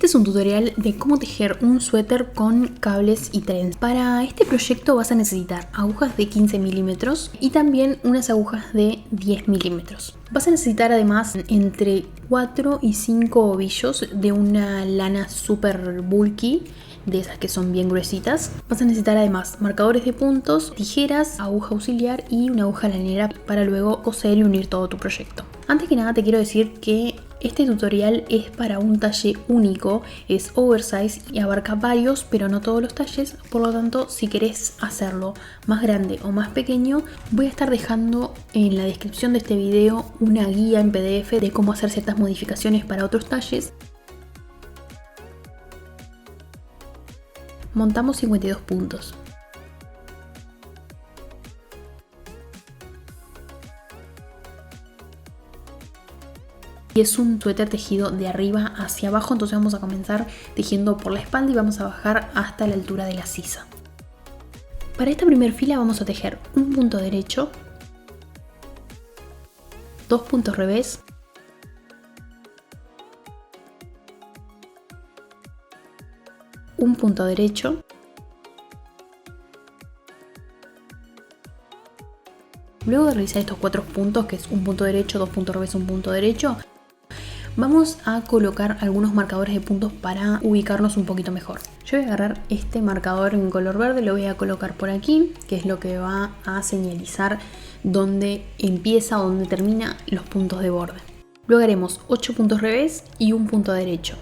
Este es un tutorial de cómo tejer un suéter con cables y trenzas. Para este proyecto vas a necesitar agujas de 15 milímetros y también unas agujas de 10 milímetros. Vas a necesitar además entre 4 y 5 ovillos de una lana super bulky, de esas que son bien gruesitas. Vas a necesitar además marcadores de puntos, tijeras, aguja auxiliar y una aguja lanera para luego coser y unir todo tu proyecto. Antes que nada te quiero decir que este tutorial es para un talle único, es oversize y abarca varios pero no todos los talles, por lo tanto si querés hacerlo más grande o más pequeño voy a estar dejando en la descripción de este video una guía en PDF de cómo hacer ciertas modificaciones para otros talles. Montamos 52 puntos. Y es un suéter tejido de arriba hacia abajo, entonces vamos a comenzar tejiendo por la espalda y vamos a bajar hasta la altura de la sisa. Para esta primera fila vamos a tejer un punto derecho, 2 puntos revés, un punto derecho, luego de realizar estos 4 puntos, que es un punto derecho, 2 puntos revés, un punto derecho, vamos a colocar algunos marcadores de puntos para ubicarnos un poquito mejor. Yo voy a agarrar este marcador en color verde, lo voy a colocar por aquí, que es lo que va a señalizar dónde empieza o dónde termina los puntos de borde. Luego haremos 8 puntos revés y un punto derecho.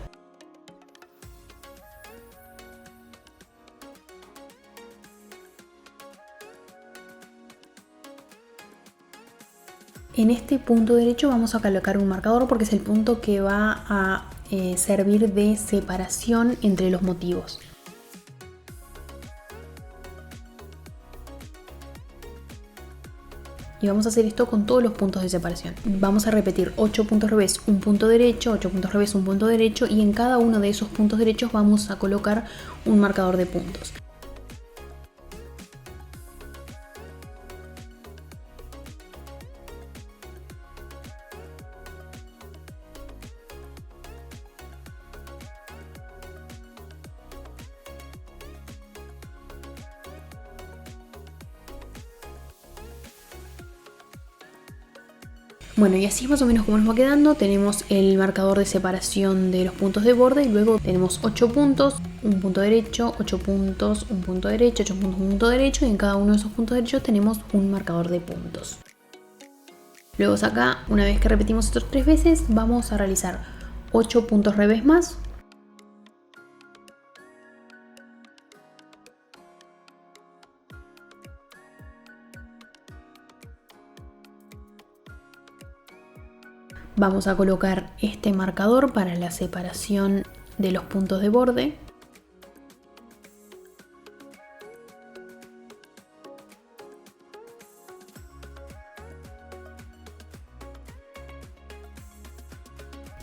En este punto derecho vamos a colocar un marcador porque es el punto que va a servir de separación entre los motivos. Y vamos a hacer esto con todos los puntos de separación. Vamos a repetir 8 puntos revés, un punto derecho, 8 puntos revés, un punto derecho y en cada uno de esos puntos derechos vamos a colocar un marcador de puntos. Bueno, y así es más o menos como nos va quedando. Tenemos el marcador de separación de los puntos de borde y luego tenemos 8 puntos, un punto derecho, 8 puntos, un punto derecho, 8 puntos, un punto derecho y en cada uno de esos puntos derechos tenemos un marcador de puntos. Luego acá, una vez que repetimos estos 3 veces, vamos a realizar 8 puntos revés más. Vamos a colocar este marcador para la separación de los puntos de borde.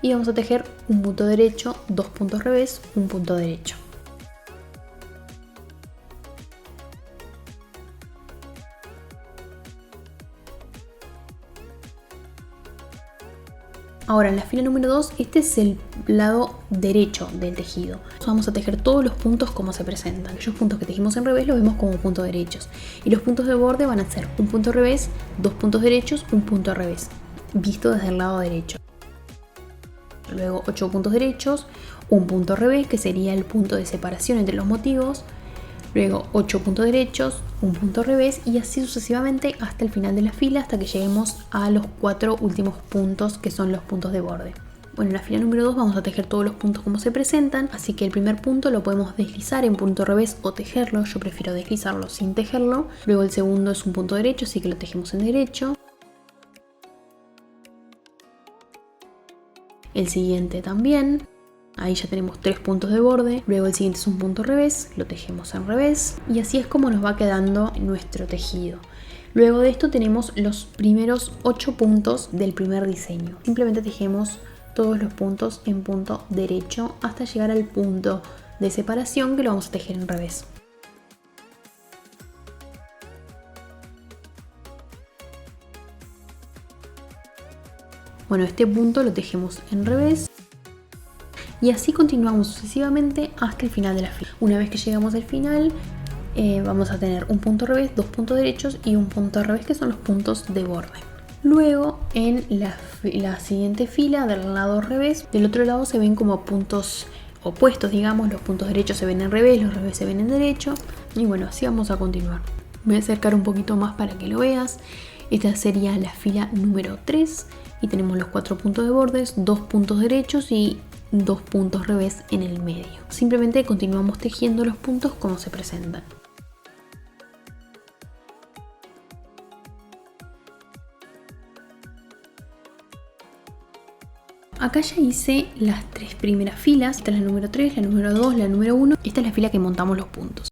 Y vamos a tejer un punto derecho, 2 puntos revés, un punto derecho. Ahora en la fila número 2, este es el lado derecho del tejido. Vamos a tejer todos los puntos como se presentan. Aquellos puntos que tejimos en revés los vemos como puntos derechos. Y los puntos de borde van a ser un punto revés, 2 puntos derechos, un punto revés, visto desde el lado derecho. Luego 8 puntos derechos, un punto revés, que sería el punto de separación entre los motivos. Luego 8 puntos derechos, un punto revés y así sucesivamente hasta el final de la fila, hasta que lleguemos a los 4 últimos puntos que son los puntos de borde. Bueno, en la fila número 2 vamos a tejer todos los puntos como se presentan, así que el primer punto lo podemos deslizar en punto revés o tejerlo. Yo prefiero deslizarlo sin tejerlo. Luego el segundo es un punto derecho, así que lo tejemos en derecho. El siguiente también. Ahí ya tenemos 3 puntos de borde. Luego el siguiente es un punto revés, lo tejemos en revés. Y así es como nos va quedando nuestro tejido. Luego de esto tenemos los primeros 8 puntos del primer diseño. Simplemente tejemos todos los puntos en punto derecho hasta llegar al punto de separación que lo vamos a tejer en revés. Bueno, este punto lo tejemos en revés. Y así continuamos sucesivamente hasta el final de la fila. Una vez que llegamos al final, vamos a tener un punto revés, 2 puntos derechos y un punto revés, que son los puntos de borde. Luego en la siguiente fila del lado revés, del otro lado se ven como puntos opuestos, digamos. Los puntos derechos se ven en revés, los revés se ven en derecho. Y bueno, así vamos a continuar. Me voy a acercar un poquito más para que lo veas. Esta sería la fila número 3 y tenemos los 4 puntos de bordes, 2 puntos derechos y 2 puntos revés en el medio. Simplemente continuamos tejiendo los puntos como se presentan. Acá ya hice las 3 primeras filas. Esta es la número 3, la número 2, la número 1. Esta es la fila que montamos los puntos.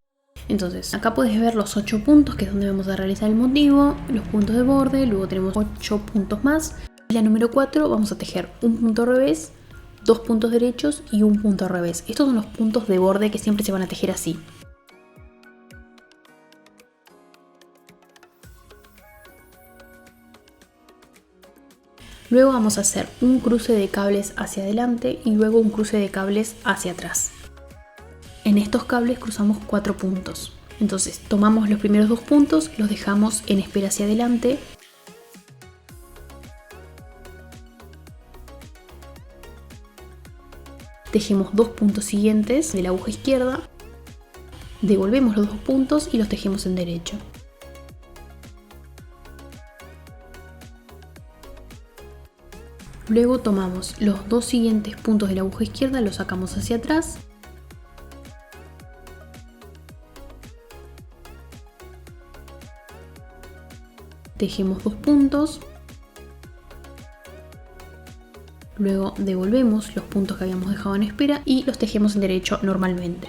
Entonces, acá puedes ver los 8 puntos, que es donde vamos a realizar el motivo, los puntos de borde, luego tenemos 8 puntos más. En la número 4 vamos a tejer un punto revés, 2 puntos derechos y un punto revés. Estos son los puntos de borde que siempre se van a tejer así. Luego vamos a hacer un cruce de cables hacia adelante y luego un cruce de cables hacia atrás. En estos cables cruzamos 4 puntos. Entonces tomamos los primeros 2 puntos, los dejamos en espera hacia adelante. Tejemos 2 puntos siguientes de la aguja izquierda. Devolvemos los 2 puntos y los tejemos en derecho. Luego tomamos los 2 siguientes puntos de la aguja izquierda, los sacamos hacia atrás. Tejemos 2 puntos, luego devolvemos los puntos que habíamos dejado en espera y los tejemos en derecho normalmente.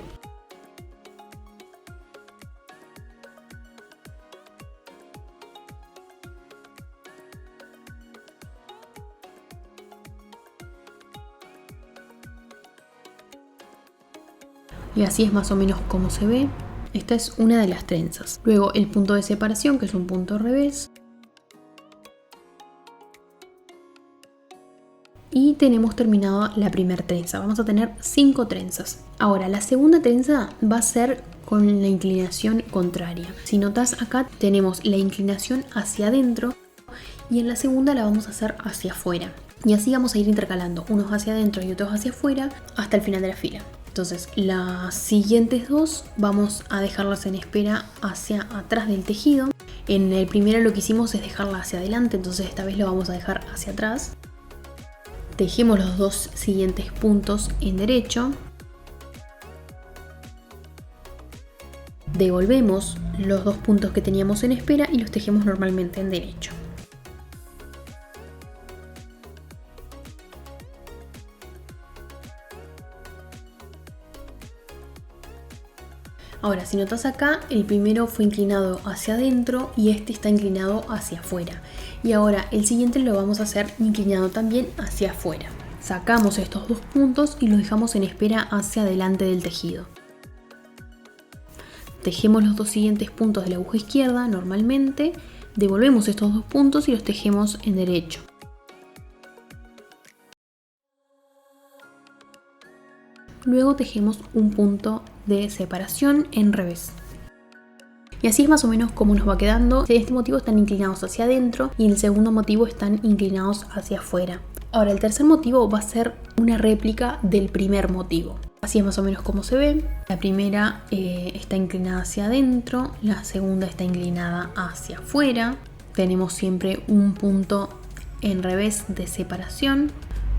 Y así es más o menos como se ve. Esta es una de las trenzas. Luego el punto de separación, que es un punto revés. Y tenemos terminado la primera trenza. Vamos a tener 5 trenzas. Ahora la segunda trenza va a ser con la inclinación contraria. Si notas, acá tenemos la inclinación hacia adentro y en la segunda la vamos a hacer hacia afuera. Y así vamos a ir intercalando unos hacia adentro y otros hacia afuera hasta el final de la fila. Entonces las siguientes 2 vamos a dejarlas en espera hacia atrás del tejido. En el primero lo que hicimos es dejarla hacia adelante, entonces esta vez lo vamos a dejar hacia atrás. Tejemos los 2 siguientes puntos en derecho. Devolvemos los 2 puntos que teníamos en espera y los tejemos normalmente en derecho. Ahora, si notas acá, el primero fue inclinado hacia adentro y este está inclinado hacia afuera. Y ahora el siguiente lo vamos a hacer inclinado también hacia afuera. Sacamos estos 2 puntos y los dejamos en espera hacia adelante del tejido. Tejemos los 2 siguientes puntos de la aguja izquierda normalmente. Devolvemos estos 2 puntos y los tejemos en derecho. Luego tejemos un punto de separación en revés. Y así es más o menos como nos va quedando. En este motivo están inclinados hacia adentro y en el segundo motivo están inclinados hacia afuera. Ahora el tercer motivo va a ser una réplica del primer motivo. Así es más o menos como se ve. La primera está inclinada hacia adentro, la segunda está inclinada hacia afuera. Tenemos siempre un punto en revés de separación.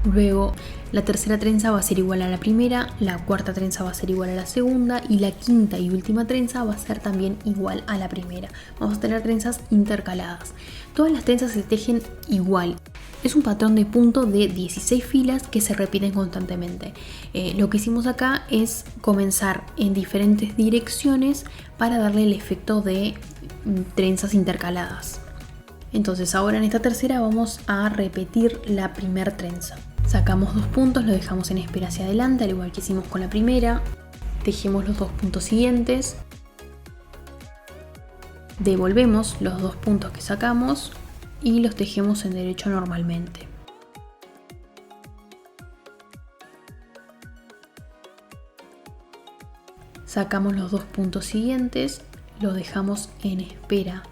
Luego la tercera trenza va a ser igual a la primera, la cuarta trenza va a ser igual a la segunda y la quinta y última trenza va a ser también igual a la primera. Vamos a tener trenzas intercaladas. Todas las trenzas se tejen igual. Es un patrón de punto de 16 filas que se repiten constantemente. Lo que hicimos acá es comenzar en diferentes direcciones para darle el efecto de trenzas intercaladas. Entonces ahora en esta tercera vamos a repetir la primera trenza. Sacamos 2 puntos, lo dejamos en espera hacia adelante, al igual que hicimos con la primera. Tejemos los 2 puntos siguientes. Devolvemos los 2 puntos que sacamos y los tejemos en derecho normalmente. Sacamos los 2 puntos siguientes, los dejamos en espera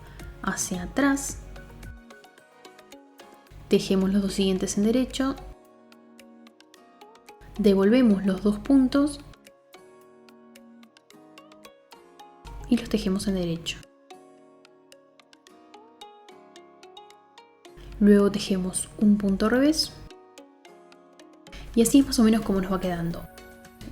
hacia atrás, tejemos los 2 siguientes en derecho, devolvemos los 2 puntos y los tejemos en derecho. Luego tejemos un punto revés y así es más o menos como nos va quedando.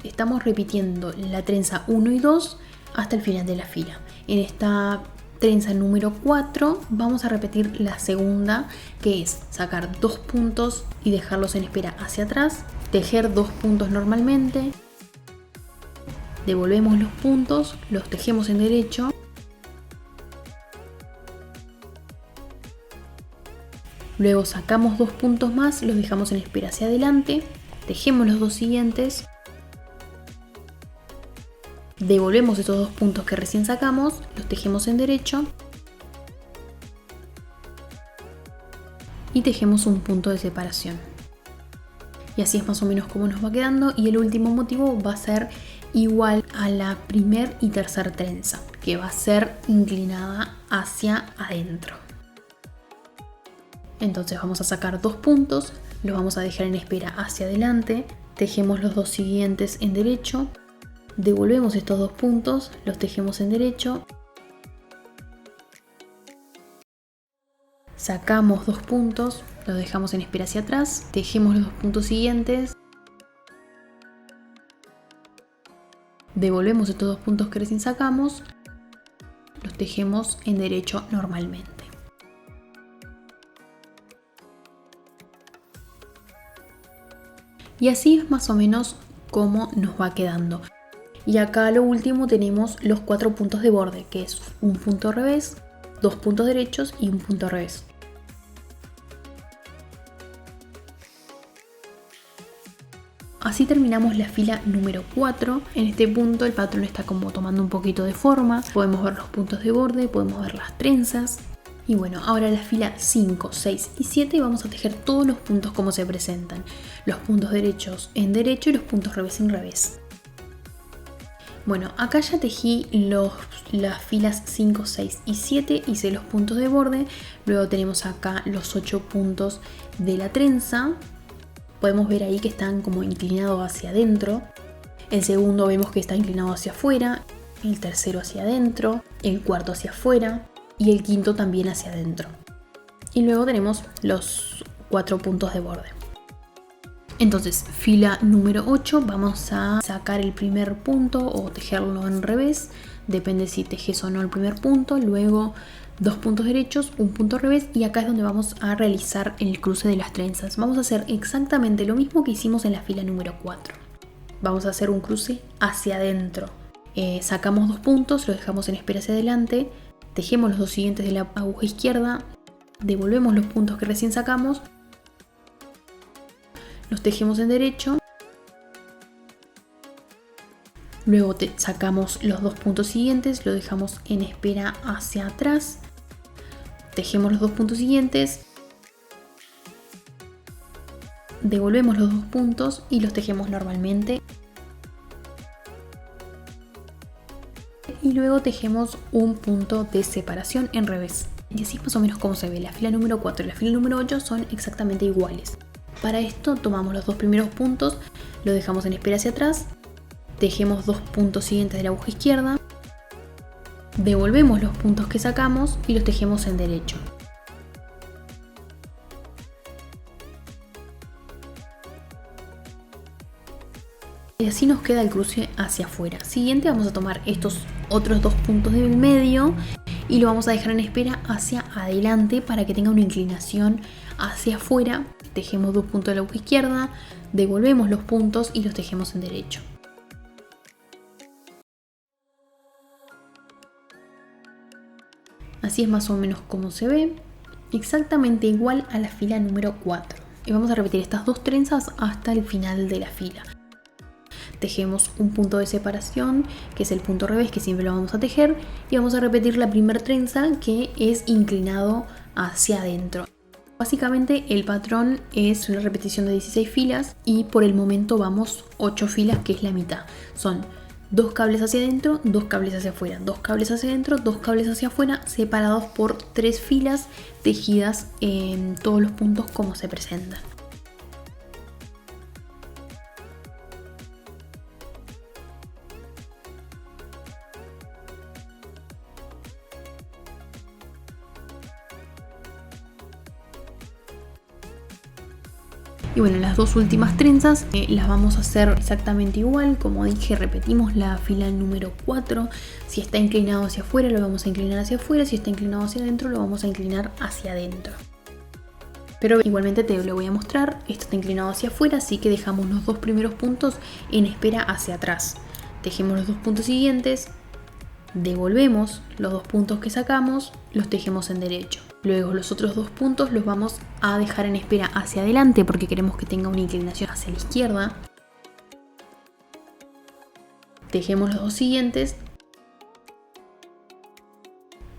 Estamos repitiendo la trenza 1 y 2 hasta el final de la fila. En esta trenza número 4 vamos a repetir la segunda, que es sacar 2 puntos y dejarlos en espera hacia atrás, tejer 2 puntos normalmente, devolvemos los puntos, los tejemos en derecho, luego sacamos 2 puntos más, los dejamos en espera hacia adelante, tejemos los 2 siguientes, devolvemos estos 2 puntos que recién sacamos, los tejemos en derecho y tejemos un punto de separación. Y así es más o menos como nos va quedando, y el último motivo va a ser igual a la primer y tercer trenza, que va a ser inclinada hacia adentro. Entonces vamos a sacar 2 puntos, los vamos a dejar en espera hacia adelante, tejemos los 2 siguientes en derecho, devolvemos estos 2 puntos, los tejemos en derecho, sacamos 2 puntos, los dejamos en espera hacia atrás, tejemos los 2 puntos siguientes, devolvemos estos 2 puntos que recién sacamos, los tejemos en derecho normalmente. Y así es más o menos como nos va quedando. Y acá lo último tenemos los 4 puntos de borde, que es un punto revés, 2 puntos derechos y un punto revés. Así terminamos la fila número 4. En este punto el patrón está como tomando un poquito de forma. Podemos ver los puntos de borde, podemos ver las trenzas. Y bueno, ahora la fila 5, 6 y 7 vamos a tejer todos los puntos como se presentan. Los puntos derechos en derecho y los puntos revés en revés. Bueno, acá ya tejí las filas 5, 6 y 7, hice los puntos de borde, luego tenemos acá los 8 puntos de la trenza, podemos ver ahí que están como inclinados hacia adentro, el segundo vemos que está inclinado hacia afuera, el tercero hacia adentro, el cuarto hacia afuera y el quinto también hacia adentro. Y luego tenemos los 4 puntos de borde. Entonces, fila número 8, vamos a sacar el primer punto o tejerlo en revés, depende si tejes o no el primer punto, luego 2 puntos derechos, un punto revés, y acá es donde vamos a realizar el cruce de las trenzas. Vamos a hacer exactamente lo mismo que hicimos en la fila número 4. Vamos a hacer un cruce hacia adentro. Sacamos 2 puntos, los dejamos en espera hacia adelante, tejemos los 2 siguientes de la aguja izquierda, devolvemos los puntos que recién sacamos, los tejemos en derecho, luego sacamos los 2 puntos siguientes, lo dejamos en espera hacia atrás, tejemos los 2 puntos siguientes, devolvemos los 2 puntos y los tejemos normalmente, y luego tejemos un punto de separación en revés. Y así es más o menos como se ve. La fila número 4 y la fila número 8 son exactamente iguales. Para esto tomamos los 2 primeros puntos, los dejamos en espera hacia atrás, tejemos 2 puntos siguientes de la aguja izquierda, devolvemos los puntos que sacamos y los tejemos en derecho. Y así nos queda el cruce hacia afuera. Siguiente vamos a tomar estos otros 2 puntos del medio y lo vamos a dejar en espera hacia adelante para que tenga una inclinación hacia afuera. Tejemos 2 puntos de la aguja izquierda, devolvemos los puntos y los tejemos en derecho. Así es más o menos como se ve, exactamente igual a la fila número 4. Y vamos a repetir estas 2 trenzas hasta el final de la fila. Tejemos un punto de separación, que es el punto revés, que siempre lo vamos a tejer, y vamos a repetir la primera trenza, que es inclinado hacia adentro. Básicamente el patrón es una repetición de 16 filas y por el momento vamos 8 filas, que es la mitad. Son 2 cables hacia adentro, 2 cables hacia afuera, 2 cables hacia adentro, 2 cables hacia afuera, separados por 3 filas tejidas en todos los puntos como se presentan. Y bueno, las dos últimas trenzas las vamos a hacer exactamente igual. Como dije, repetimos la fila número 4. Si está inclinado hacia afuera, lo vamos a inclinar hacia afuera. Si está inclinado hacia adentro, lo vamos a inclinar hacia adentro. Pero igualmente te lo voy a mostrar. Esto está inclinado hacia afuera, así que dejamos los dos primeros puntos en espera hacia atrás. Tejemos los dos puntos siguientes. Devolvemos los dos puntos que sacamos, los tejemos en derecho. Luego los otros dos puntos los vamos a dejar en espera hacia adelante porque queremos que tenga una inclinación hacia la izquierda. Tejemos los dos siguientes.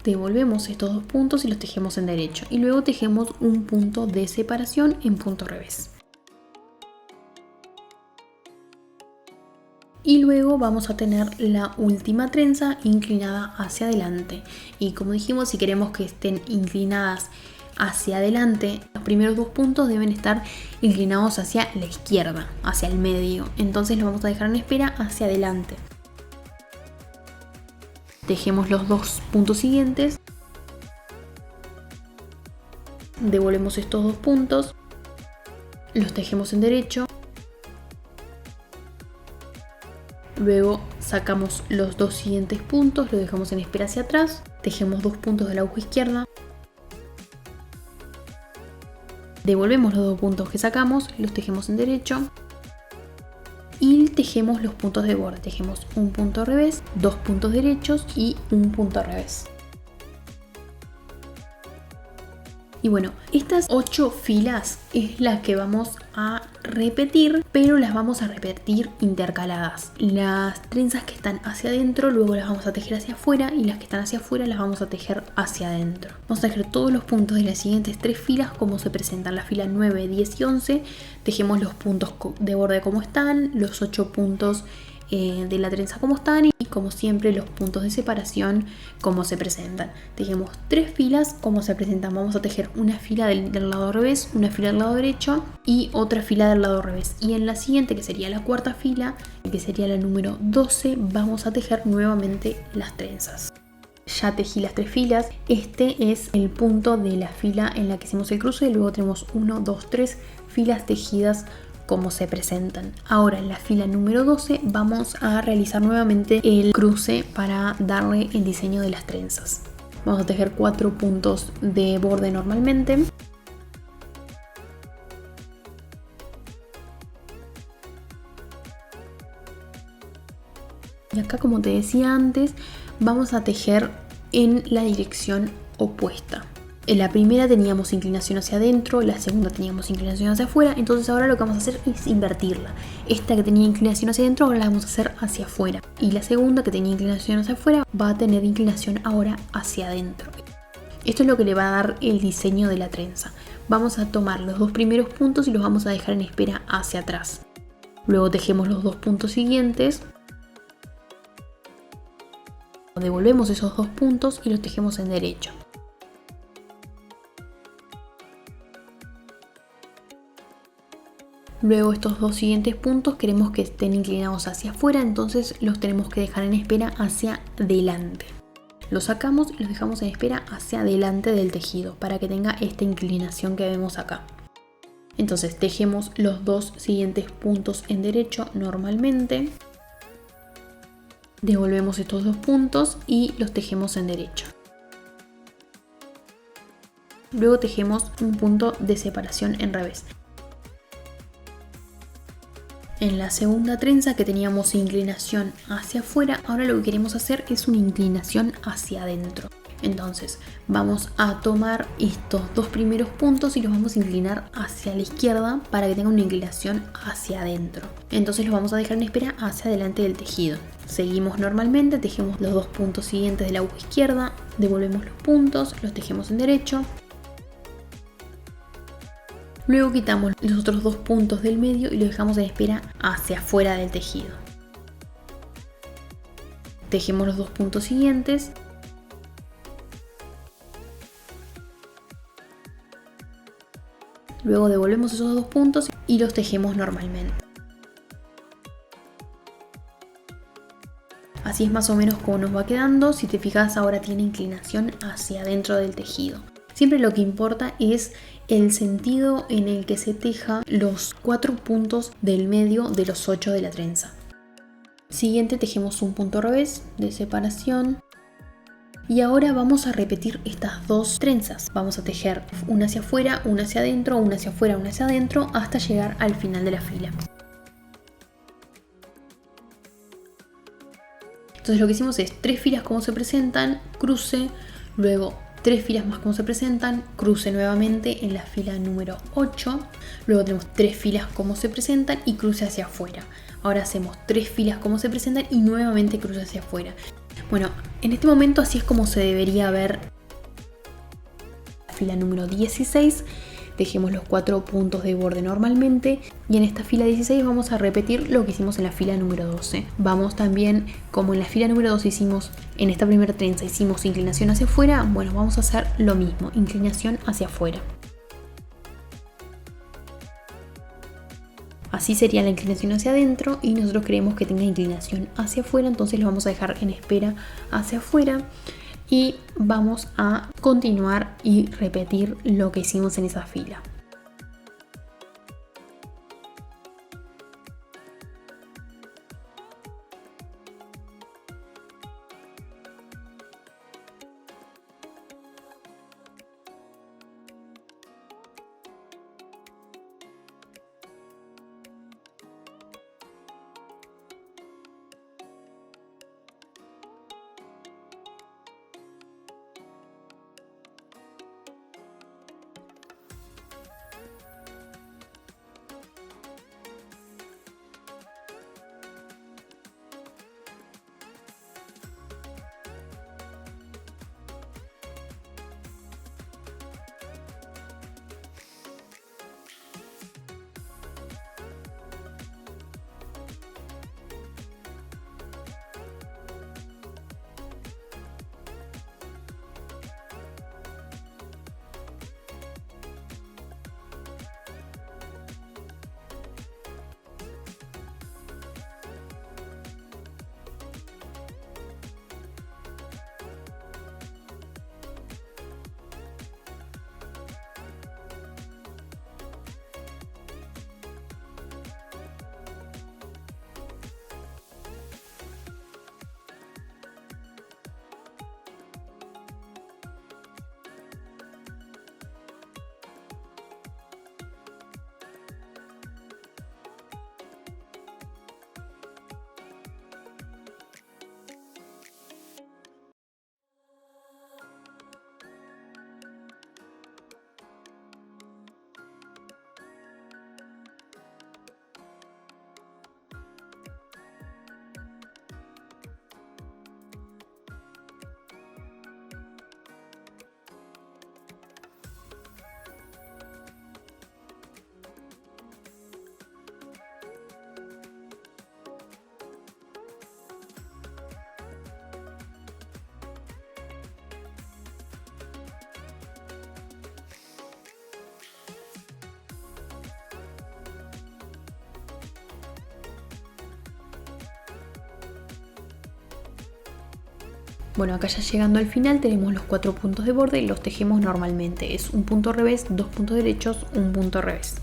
Devolvemos estos dos puntos y los tejemos en derecho. Y luego tejemos un punto de separación en punto revés. Y luego vamos a tener la última trenza inclinada hacia adelante. Y como dijimos, si queremos que estén inclinadas hacia adelante, los primeros dos puntos deben estar inclinados hacia la izquierda, hacia el medio. Entonces lo vamos a dejar en espera hacia adelante. Tejemos los dos puntos siguientes. Devolvemos estos dos puntos. Los tejemos en derecho. Luego sacamos los dos siguientes puntos, lo dejamos en espera hacia atrás, tejemos dos puntos de la aguja izquierda, devolvemos los dos puntos que sacamos, los tejemos en derecho y tejemos los puntos de borde. Tejemos un punto al revés, dos puntos derechos y un punto al revés. Y bueno, estas 8 filas es las que vamos a repetir, pero las vamos a repetir intercaladas. Las trenzas que están hacia adentro luego las vamos a tejer hacia afuera y las que están hacia afuera las vamos a tejer hacia adentro. Vamos a tejer todos los puntos de las siguientes 3 filas como se presentan. La fila 9, 10 y 11 tejemos los puntos de borde como están, los 8 puntos de la trenza como están y como siempre los puntos de separación como se presentan. Tejemos 3 filas como se presentan. Vamos a tejer una fila del lado revés, una fila del lado derecho y otra fila del lado revés. Y en la siguiente, que sería la cuarta fila, que sería la número 12, vamos a tejer nuevamente las trenzas. Ya tejí las 3 filas. Este es el punto de la fila en la que hicimos el cruce y luego tenemos 1, 2, 3 filas tejidas como se presentan. Ahora en la fila número 12 vamos a realizar nuevamente el cruce para darle el diseño de las trenzas. Vamos a tejer 4 puntos de borde normalmente. Y acá, como te decía antes, vamos a tejer en la dirección opuesta. En la primera teníamos inclinación hacia adentro, la segunda teníamos inclinación hacia afuera, entonces ahora lo que vamos a hacer es invertirla. Esta que tenía inclinación hacia adentro ahora la vamos a hacer hacia afuera. Y la segunda que tenía inclinación hacia afuera va a tener inclinación ahora hacia adentro. Esto es lo que le va a dar el diseño de la trenza. Vamos a tomar los dos primeros puntos y los vamos a dejar en espera hacia atrás. Luego tejemos los dos puntos siguientes. Devolvemos esos dos puntos y los tejemos en derecho. Luego estos dos siguientes puntos queremos que estén inclinados hacia afuera, entonces los tenemos que dejar en espera hacia adelante. Los sacamos y los dejamos en espera hacia adelante del tejido para que tenga esta inclinación que vemos acá. Entonces tejemos los dos siguientes puntos en derecho normalmente. Devolvemos estos dos puntos y los tejemos en derecho. Luego tejemos un punto de separación en revés. En la segunda trenza que teníamos inclinación hacia afuera, ahora lo que queremos hacer es una inclinación hacia adentro. Entonces vamos a tomar estos dos primeros puntos y los vamos a inclinar hacia la izquierda para que tenga una inclinación hacia adentro. Entonces los vamos a dejar en espera hacia adelante del tejido. Seguimos normalmente, tejemos los dos puntos siguientes de la aguja izquierda, devolvemos los puntos, los tejemos en derecho. Luego quitamos los otros dos puntos del medio y los dejamos en espera hacia afuera del tejido. tejemos los 2 puntos siguientes. Luego devolvemos esos 2 puntos y los tejemos normalmente. Así es más o menos como nos va quedando. Si te fijas, ahora tiene inclinación hacia adentro del tejido. Siempre lo que importa es el sentido en el que se teja los 4 puntos del medio de los 8 de la trenza. Siguiente, tejemos un punto revés de separación. Y ahora vamos a repetir estas 2 trenzas. Vamos a tejer una hacia afuera, una hacia adentro, una hacia afuera, una hacia adentro, hasta llegar al final de la fila. Entonces lo que hicimos es 3 filas como se presentan, cruce, luego 3 filas más como se presentan, cruce nuevamente en la fila número 8, luego tenemos 3 filas como se presentan y cruce hacia afuera. Ahora hacemos 3 filas como se presentan y nuevamente cruce hacia afuera. Bueno, en este momento así es como se debería ver la fila número 16. Tejemos los 4 puntos de borde normalmente y en esta fila 16 vamos a repetir lo que hicimos en la fila número 12. Vamos también, como en la fila número 12 hicimos, en esta primera trenza hicimos inclinación hacia afuera, bueno, vamos a hacer lo mismo, inclinación hacia afuera. Así sería la inclinación hacia adentro y nosotros queremos que tenga inclinación hacia afuera, entonces lo vamos a dejar en espera hacia afuera. Y vamos a continuar y repetir lo que hicimos en esa fila. Bueno, acá ya llegando al final tenemos los 4 puntos de borde y los tejemos normalmente. Es un punto revés, 2 puntos derechos, un punto revés.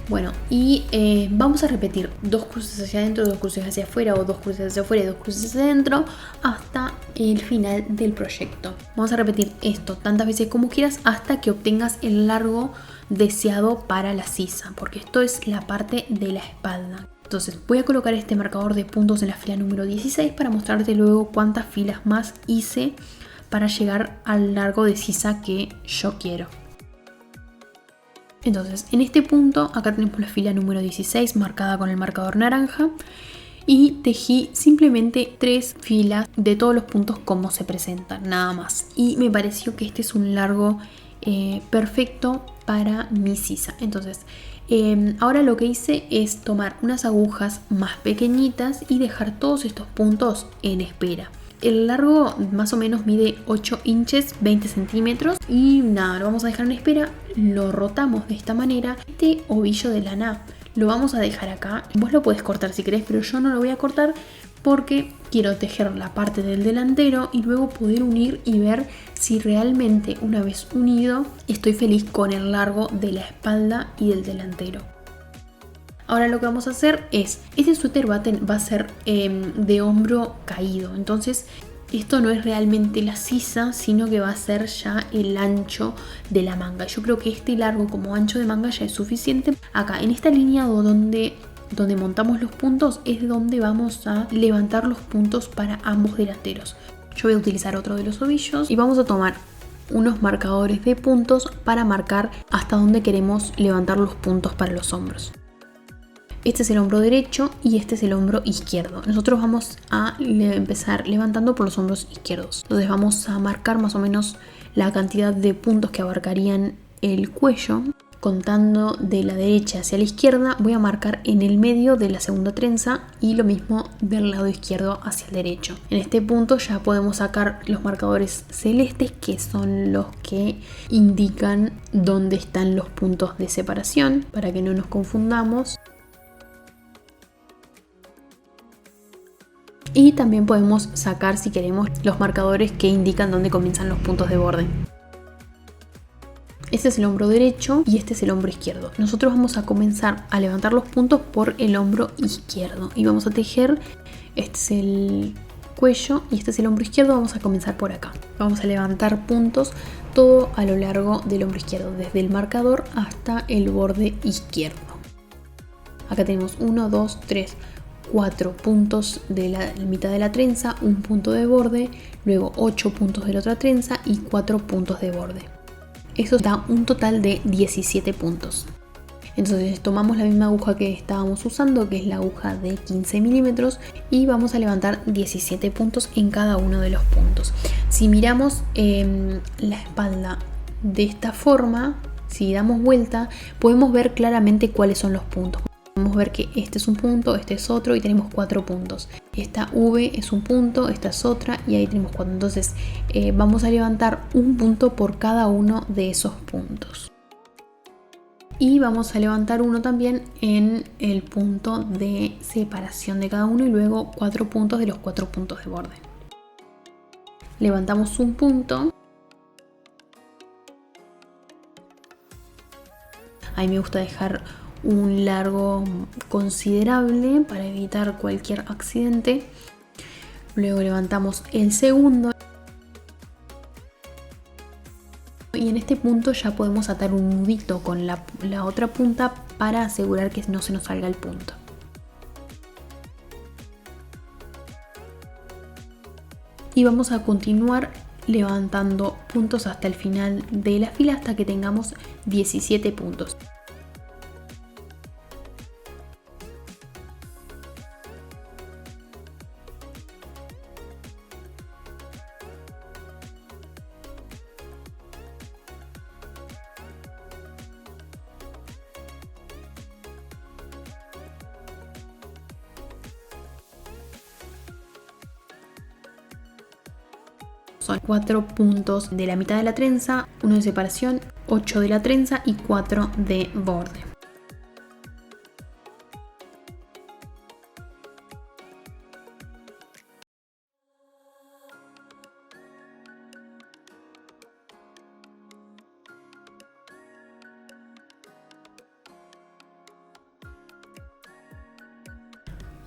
Bueno, y vamos a repetir 2 cruces hacia adentro, 2 cruces hacia afuera, o 2 cruces hacia afuera y 2 cruces hacia adentro hasta el final del proyecto. Vamos a repetir esto tantas veces como quieras hasta que obtengas el largo deseado para la sisa, porque esto es la parte de la espalda. Entonces voy a colocar este marcador de puntos en la fila número 16 para mostrarte luego cuántas filas más hice para llegar al largo de sisa que yo quiero. Entonces, en este punto, acá tenemos la fila número 16 marcada con el marcador naranja y tejí simplemente 3 filas de todos los puntos como se presentan, nada más. Y me pareció que este es un largo perfecto para mi sisa. Entonces, Ahora lo que hice es tomar unas agujas más pequeñitas y dejar todos estos puntos en espera. El largo más o menos mide 8 inches, 20 centímetros. Y nada, lo vamos a dejar en espera. Lo rotamos de esta manera. Este ovillo de lana lo vamos a dejar acá. Vos lo podés cortar si querés, pero yo no lo voy a cortar porque quiero tejer la parte del delantero y luego poder unir y ver si realmente una vez unido estoy feliz con el largo de la espalda y del delantero. Ahora lo que vamos a hacer es, este suéter va a ser de hombro caído, entonces esto no es realmente la sisa, sino que va a ser ya el ancho de la manga. Yo creo que este largo como ancho de manga ya es suficiente. Acá en esta línea donde montamos los puntos es donde vamos a levantar los puntos para ambos delanteros. Yo voy a utilizar otro de los ovillos y vamos a tomar unos marcadores de puntos para marcar hasta dónde queremos levantar los puntos para los hombros. Este es el hombro derecho y este es el hombro izquierdo. Nosotros vamos a empezar levantando por los hombros izquierdos. Entonces vamos a marcar más o menos la cantidad de puntos que abarcarían el cuello. Contando de la derecha hacia la izquierda, voy a marcar en el medio de la segunda trenza y lo mismo del lado izquierdo hacia el derecho. En este punto ya podemos sacar los marcadores celestes, que son los que indican dónde están los puntos de separación, para que no nos confundamos. Y también podemos sacar, si queremos, los marcadores que indican dónde comienzan los puntos de borde. Este es el hombro derecho y este es el hombro izquierdo. Nosotros vamos a comenzar a levantar los puntos por el hombro izquierdo y vamos a tejer. Este es el cuello y este es el hombro izquierdo. Vamos a comenzar por acá. Vamos a levantar puntos todo a lo largo del hombro izquierdo, desde el marcador hasta el borde izquierdo. Acá tenemos 1, 2, 3, 4 puntos de la mitad de la trenza, un punto de borde, luego 8 puntos de la otra trenza y 4 puntos de borde. Eso da un total de 17 puntos. Entonces tomamos la misma aguja que estábamos usando, que es la aguja de 15 milímetros, y vamos a levantar 17 puntos en cada uno de los puntos. Si miramos la espalda de esta forma, si damos vuelta, podemos ver claramente cuáles son los puntos. Podemos ver que este es un punto, este es otro y tenemos 4 puntos. Esta V es un punto, esta es otra y ahí tenemos 4. Entonces vamos a levantar un punto por cada uno de esos puntos. Y vamos a levantar uno también en el punto de separación de cada uno y luego 4 puntos de los 4 puntos de borde. Levantamos un punto. Ahí me gusta dejar un largo considerable para evitar cualquier accidente. Luego levantamos el segundo y en este punto ya podemos atar un nudito con la otra punta para asegurar que no se nos salga el punto. Y vamos a continuar levantando puntos hasta el final de la fila hasta que tengamos 17 puntos. Son 4 puntos de la mitad de la trenza, 1 de separación, 8 de la trenza y 4 de borde.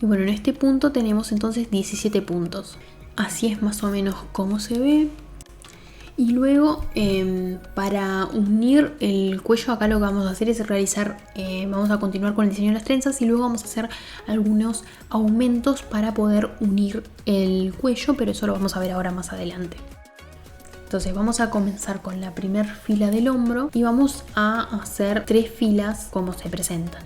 Y bueno, en este punto tenemos entonces 17 puntos. Así es más o menos como se ve. Y luego para unir el cuello, acá lo que vamos a hacer es realizar, vamos a continuar con el diseño de las trenzas y luego vamos a hacer algunos aumentos para poder unir el cuello, pero eso lo vamos a ver ahora más adelante. Entonces vamos a comenzar con la primera fila del hombro y vamos a hacer 3 filas como se presentan.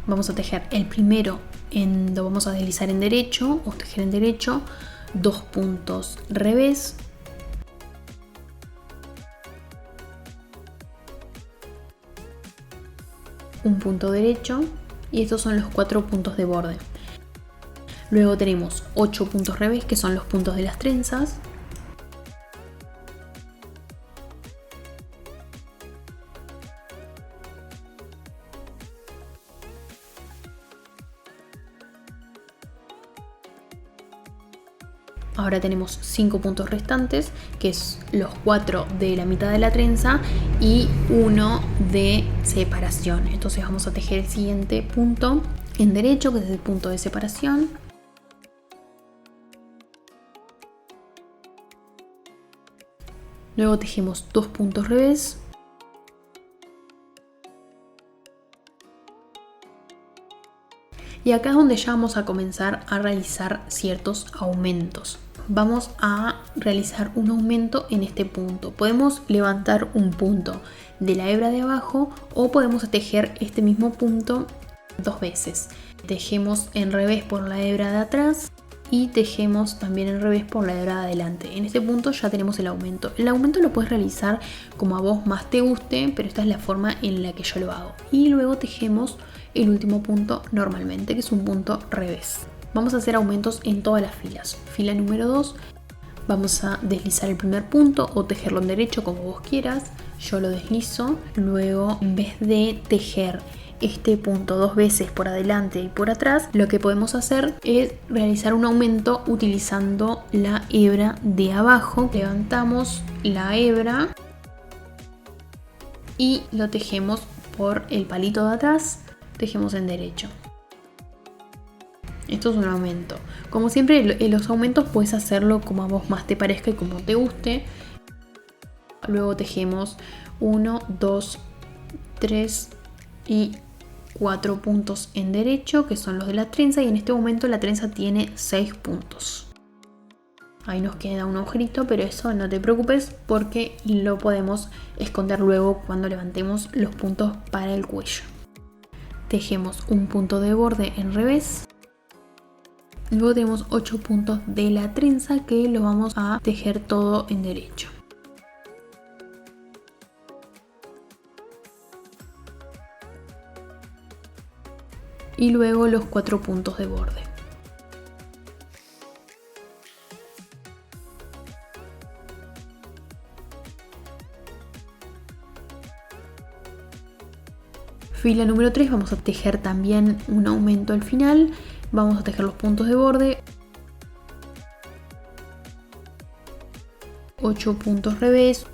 Vamos a tejer el primero, lo vamos a deslizar en derecho o tejer en derecho, 2 puntos revés, un punto derecho y estos son los 4 puntos de borde. Luego tenemos 8 puntos revés, que son los puntos de las trenzas. Ahora tenemos 5 puntos restantes, que es los 4 de la mitad de la trenza y 1 de separación. Entonces vamos a tejer el siguiente punto en derecho, que es el punto de separación. Luego tejemos 2 puntos revés. Y acá es donde ya vamos a comenzar a realizar ciertos aumentos. Vamos a realizar un aumento en este punto. Podemos levantar un punto de la hebra de abajo o podemos tejer este mismo punto 2 veces. Tejemos en revés por la hebra de atrás y tejemos también en revés por la hebra de adelante. En este punto ya tenemos el aumento. El aumento lo puedes realizar como a vos más te guste, pero esta es la forma en la que yo lo hago. Y luego tejemos el último punto normalmente, que es un punto revés. Vamos a hacer aumentos en todas las filas. Fila número 2, vamos a deslizar el primer punto o tejerlo en derecho como vos quieras. Yo lo deslizo, luego en vez de tejer este punto 2 veces por adelante y por atrás, lo que podemos hacer es realizar un aumento utilizando la hebra de abajo. Levantamos la hebra y lo tejemos por el palito de atrás, tejemos en derecho. Esto es un aumento. Como siempre, en los aumentos puedes hacerlo como a vos más te parezca y como te guste. Luego tejemos 1, 2, 3 y 4 puntos en derecho, que son los de la trenza, y en este momento la trenza tiene 6 puntos. Ahí nos queda un agujerito, pero eso no te preocupes porque lo podemos esconder luego cuando levantemos los puntos para el cuello. Tejemos un punto de borde en revés. Luego tenemos 8 puntos de la trenza que lo vamos a tejer todo en derecho. Y luego los 4 puntos de borde. Fila número 3 vamos a tejer también un aumento al final. Vamos a tejer los puntos de borde. 8 puntos revés.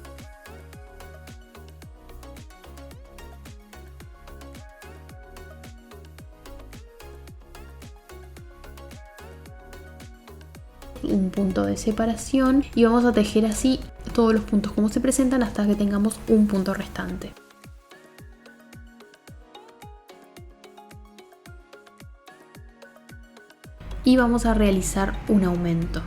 Un punto de separación y vamos a tejer así todos los puntos como se presentan hasta que tengamos un punto restante. Y vamos a realizar un aumento.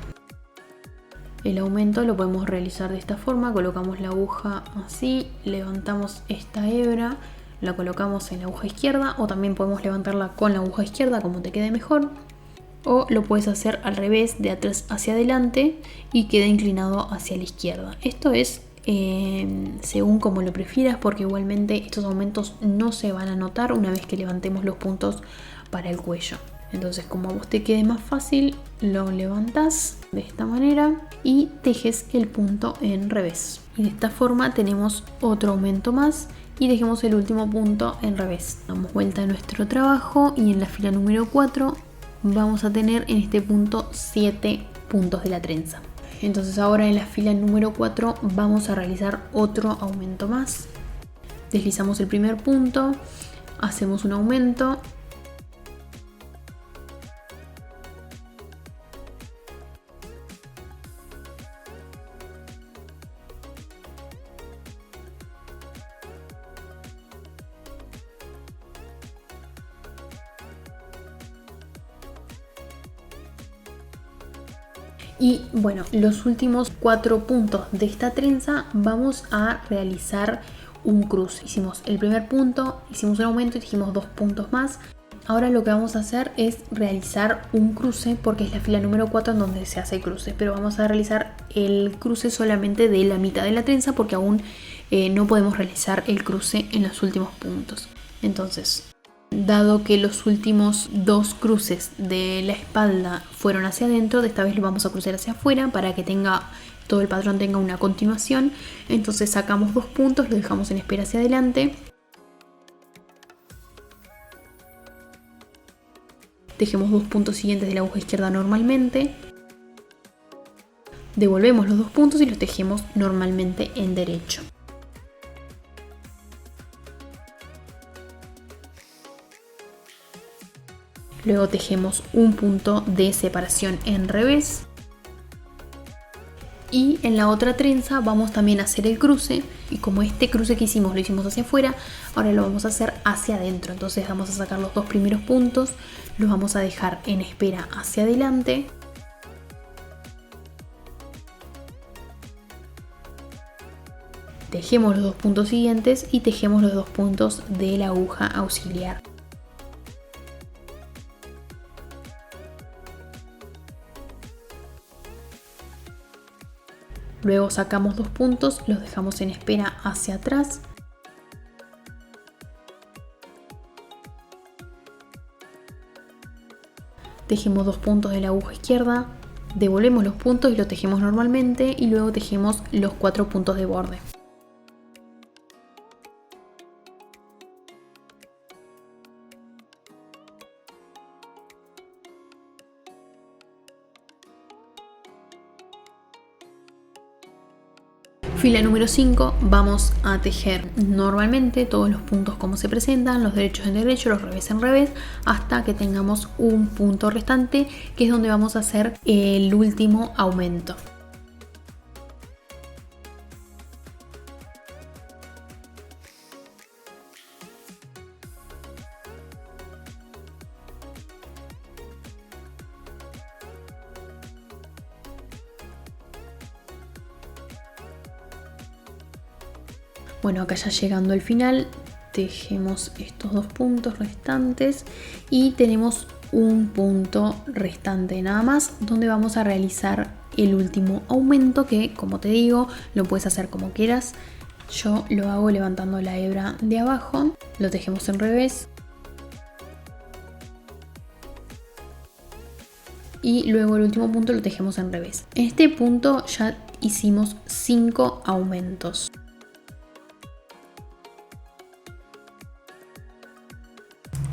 El aumento lo podemos realizar de esta forma: colocamos la aguja así, levantamos esta hebra, la colocamos en la aguja izquierda, o también podemos levantarla con la aguja izquierda como te quede mejor, o lo puedes hacer al revés, de atrás hacia adelante y queda inclinado hacia la izquierda. Esto es según como lo prefieras, porque igualmente estos aumentos no se van a notar una vez que levantemos los puntos para el cuello. Entonces, como a vos te quede más fácil, lo levantás de esta manera y tejes el punto en revés. Y de esta forma tenemos otro aumento más y dejemos el último punto en revés. Damos vuelta a nuestro trabajo y en la fila número 4 vamos a tener en este punto 7 puntos de la trenza. Entonces ahora en la fila número 4 vamos a realizar otro aumento más. Deslizamos el primer punto, hacemos un aumento. Y bueno, los últimos 4 puntos de esta trenza vamos a realizar un cruce. Hicimos el primer punto, hicimos un aumento y hicimos 2 puntos más. Ahora lo que vamos a hacer es realizar un cruce, porque es la fila número 4 en donde se hace el cruce. Pero vamos a realizar el cruce solamente de la mitad de la trenza, porque aún no podemos realizar el cruce en los últimos puntos. Entonces, dado que los últimos 2 cruces de la espalda fueron hacia adentro, de esta vez lo vamos a cruzar hacia afuera para que todo el patrón tenga una continuación. Entonces sacamos 2 puntos, lo dejamos en espera hacia adelante. Tejemos 2 puntos siguientes de la aguja izquierda normalmente. Devolvemos los 2 puntos y los tejemos normalmente en derecho. Luego tejemos un punto de separación en revés. Y en la otra trenza vamos también a hacer el cruce, y como este cruce que hicimos lo hicimos hacia afuera, ahora lo vamos a hacer hacia adentro. Entonces vamos a sacar los 2 primeros puntos, los vamos a dejar en espera hacia adelante. Tejemos los 2 puntos siguientes y tejemos los 2 puntos de la aguja auxiliar. Luego sacamos 2 puntos, los dejamos en espera hacia atrás. Tejemos 2 puntos de la aguja izquierda, devolvemos los puntos y los tejemos normalmente, y luego tejemos los 4 puntos de borde. Fila número 5, vamos a tejer normalmente todos los puntos como se presentan, los derechos en derecho, los revés en revés, hasta que tengamos un punto restante, que es donde vamos a hacer el último aumento. Bueno, acá ya llegando al final, tejemos estos 2 puntos restantes y tenemos un punto restante nada más, donde vamos a realizar el último aumento, que como te digo, lo puedes hacer como quieras. Yo lo hago levantando la hebra de abajo, lo tejemos en revés y luego el último punto lo tejemos en revés. En este punto ya hicimos 5 aumentos.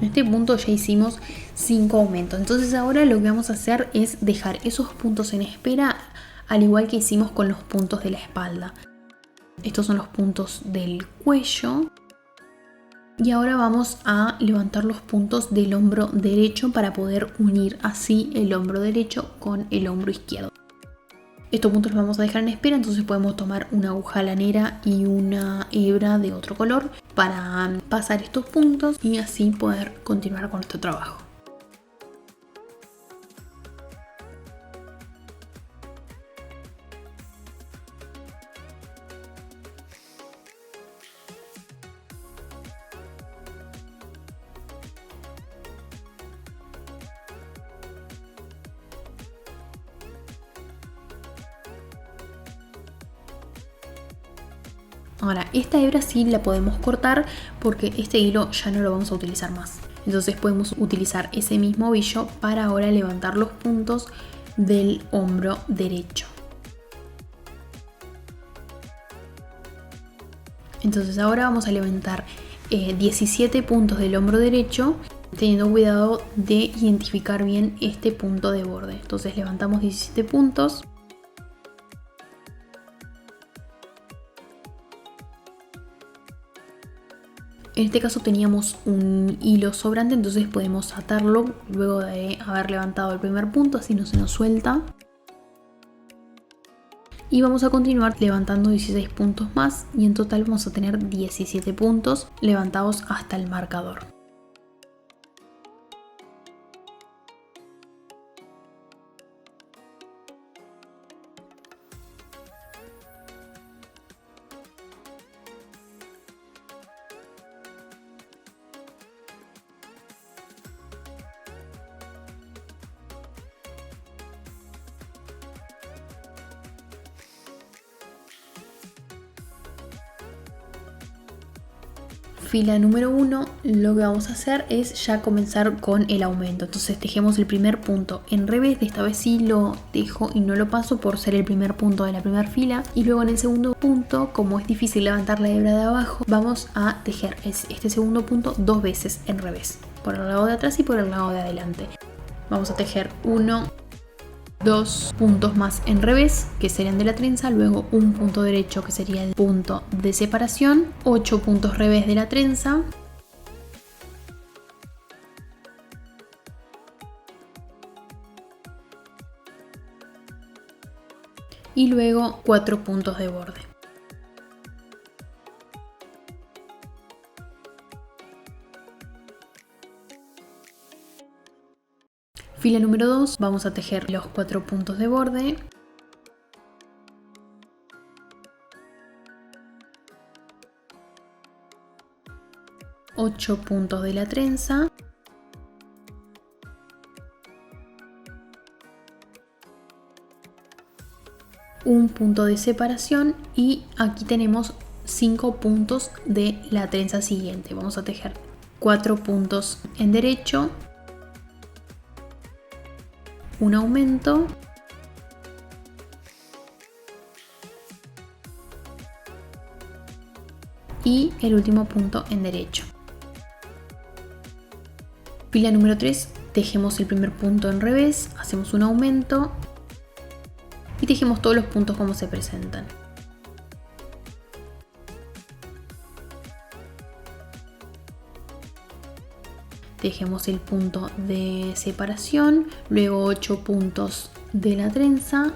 En este punto ya hicimos 5 aumentos. Entonces ahora lo que vamos a hacer es dejar esos puntos en espera, al igual que hicimos con los puntos de la espalda. Estos son los puntos del cuello. Y ahora vamos a levantar los puntos del hombro derecho para poder unir así el hombro derecho con el hombro izquierdo. Estos puntos los vamos a dejar en espera, entonces podemos tomar una aguja lanera y una hebra de otro color para pasar estos puntos y así poder continuar con nuestro trabajo. Ahora, esta hebra sí la podemos cortar porque este hilo ya no lo vamos a utilizar más. Entonces podemos utilizar ese mismo ovillo para ahora levantar los puntos del hombro derecho. Entonces ahora vamos a levantar 17 puntos del hombro derecho, teniendo cuidado de identificar bien este punto de borde. Entonces levantamos 17 puntos. En este caso teníamos un hilo sobrante, entonces podemos atarlo luego de haber levantado el primer punto, así no se nos suelta. Y vamos a continuar levantando 16 puntos más y en total vamos a tener 17 puntos levantados hasta el marcador. fila número 1, lo que vamos a hacer es ya comenzar con el aumento. Entonces tejemos el primer punto en revés. De esta vez sí lo tejo y no lo paso por ser el primer punto de la primera fila. Y luego en el segundo punto, como es difícil levantar la hebra de abajo, vamos a tejer este segundo punto 2 veces en revés, por el lado de atrás y por el lado de adelante. Vamos a tejer 1, 2 puntos más en revés, que serían de la trenza, luego un punto derecho, que sería el punto de separación, 8 puntos revés de la trenza, y luego 4 puntos de borde. Fila número 2, vamos a tejer los 4 puntos de borde. Ocho puntos de la trenza. Un punto de separación y aquí tenemos 5 puntos de la trenza siguiente. Vamos a tejer 4 puntos en derecho, un aumento y el último punto en derecho. Fila número 3, tejemos el primer punto en revés, hacemos un aumento y tejemos todos los puntos como se presentan. Tejemos el punto de separación, luego 8 puntos de la trenza,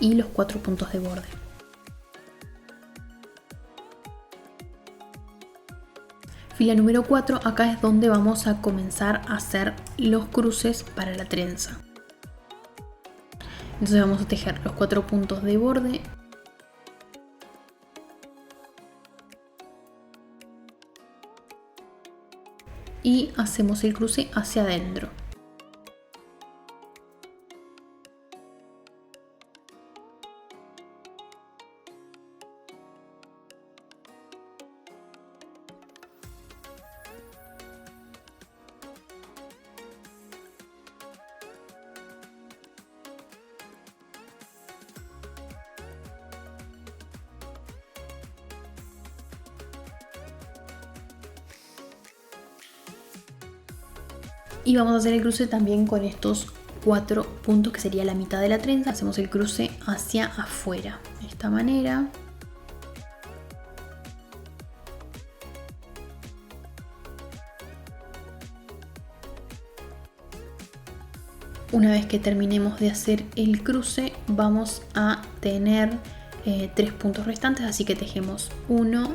y los 4 puntos de borde. Fila número 4, acá es donde vamos a comenzar a hacer los cruces para la trenza. Entonces vamos a tejer los 4 puntos de borde, y hacemos el cruce hacia adentro. Y vamos a hacer el cruce también con estos 4 puntos, que sería la mitad de la trenza. Hacemos el cruce hacia afuera, de esta manera. Una vez que terminemos de hacer el cruce, vamos a tener 3 puntos restantes, así que tejemos 1,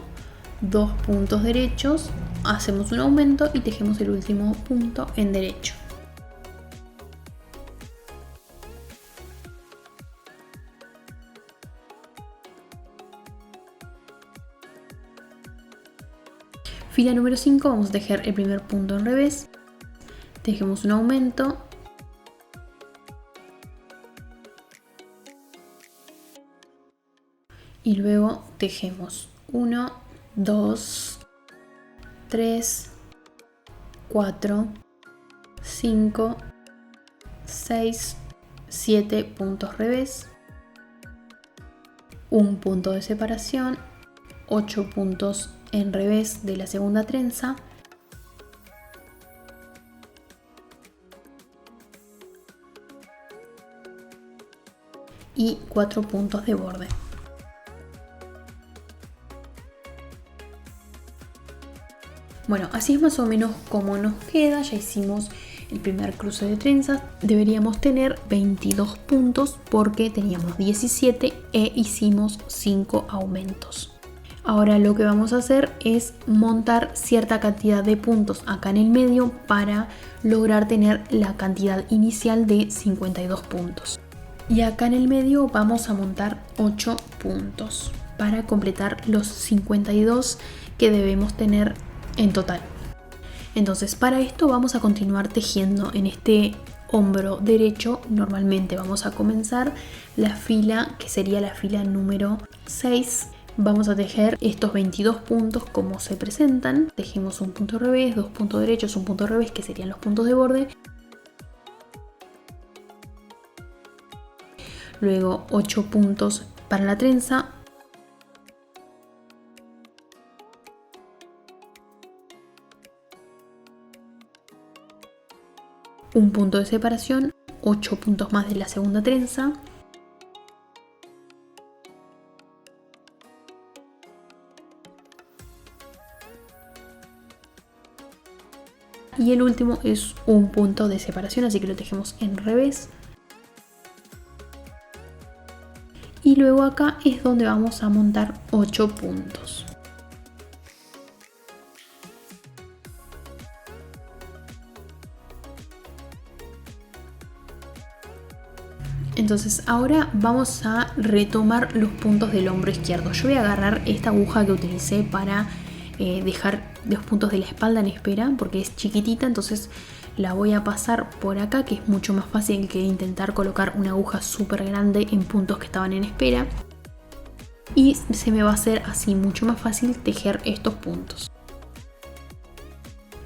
2 puntos derechos, hacemos un aumento y tejemos el último punto en derecho. Fila número 5, vamos a tejer el primer punto en revés, tejemos un aumento y luego tejemos 1, 2, 3, 4, 5, 6, 7 puntos revés, un punto de separación, 8 puntos en revés de la segunda trenza, y 4 puntos de borde. Bueno, así es más o menos como nos queda. Ya hicimos el primer cruce de trenzas. Deberíamos tener 22 puntos porque teníamos 17 e hicimos 5 aumentos. Ahora lo que vamos a hacer es montar cierta cantidad de puntos acá en el medio para lograr tener la cantidad inicial de 52 puntos. Y acá en el medio vamos a montar 8 puntos para completar los 52 que debemos tener en total. Entonces para esto vamos a continuar tejiendo en este hombro derecho, normalmente vamos a comenzar la fila que sería la fila número 6. Vamos a tejer estos 22 puntos como se presentan. Tejemos un punto revés, 2 puntos derechos, un punto revés que serían los puntos de borde. Luego 8 puntos para la trenza. Un punto de separación, 8 puntos más de la segunda trenza. Y el último es un punto de separación, así que lo tejemos en revés. Y luego acá es donde vamos a montar 8 puntos. Entonces ahora vamos a retomar los puntos del hombro izquierdo. Yo voy a agarrar esta aguja que utilicé para dejar los puntos de la espalda en espera, porque es chiquitita, entonces la voy a pasar por acá, que es mucho más fácil que intentar colocar una aguja súper grande en puntos que estaban en espera. Y se me va a hacer así mucho más fácil tejer estos puntos.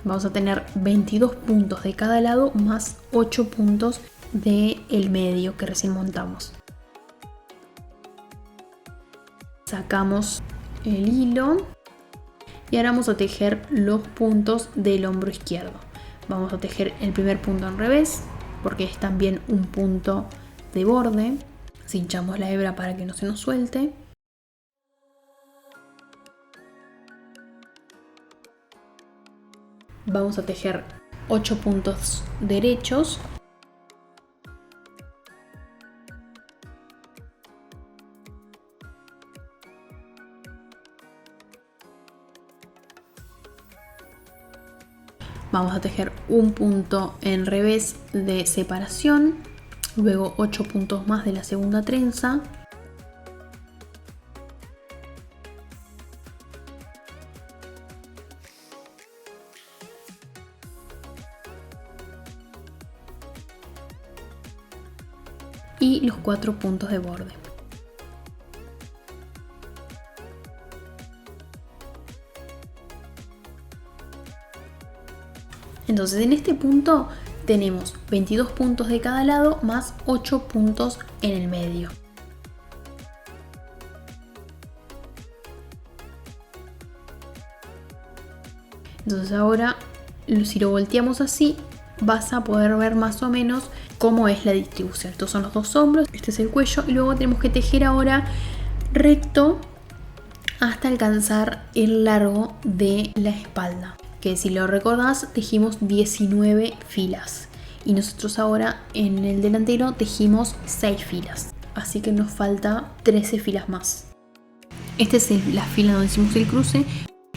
Vamos a tener 22 puntos de cada lado más 8 puntos del medio que recién montamos. Sacamos el hilo y ahora vamos a tejer los puntos del hombro izquierdo. Vamos a tejer el primer punto en revés porque es también un punto de borde. Cinchamos la hebra para que no se nos suelte. Vamos a tejer 8 puntos derechos. Vamos a tejer un punto en revés de separación, luego 8 puntos más de la segunda trenza. Y los 4 puntos de borde. Entonces en este punto tenemos 22 puntos de cada lado más 8 puntos en el medio. Entonces ahora si lo volteamos así vas a poder ver más o menos cómo es la distribución. Estos son los dos hombros, este es el cuello y luego tenemos que tejer ahora recto hasta alcanzar el largo de la espalda, que si lo recordás tejimos 19 filas y nosotros ahora en el delantero tejimos 6 filas, así que nos falta 13 filas más. Esta es la fila donde hicimos el cruce,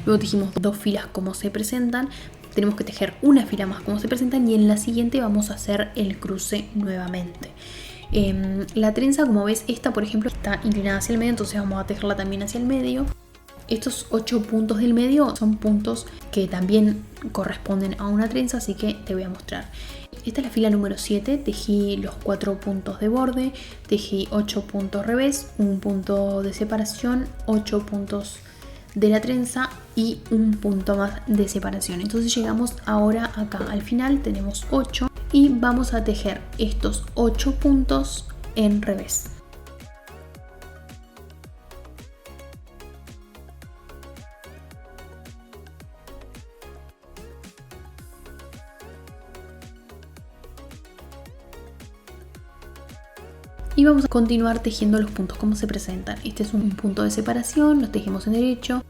luego tejimos 2 filas como se presentan, tenemos que tejer una fila más como se presentan y en la siguiente vamos a hacer el cruce nuevamente. La trenza, como ves, esta por ejemplo está inclinada hacia el medio, entonces vamos a tejerla también hacia el medio. Estos 8 puntos del medio son puntos que también corresponden a una trenza, así que te voy a mostrar. Esta es la fila número 7, tejí los 4 puntos de borde, tejí 8 puntos revés, un punto de separación, 8 puntos de la trenza y un punto más de separación. Entonces llegamos ahora acá al final, tenemos 8 y vamos a tejer estos 8 puntos en revés. Y vamos a continuar tejiendo los puntos como se presentan. Este es un punto de separación, los tejemos en derecho.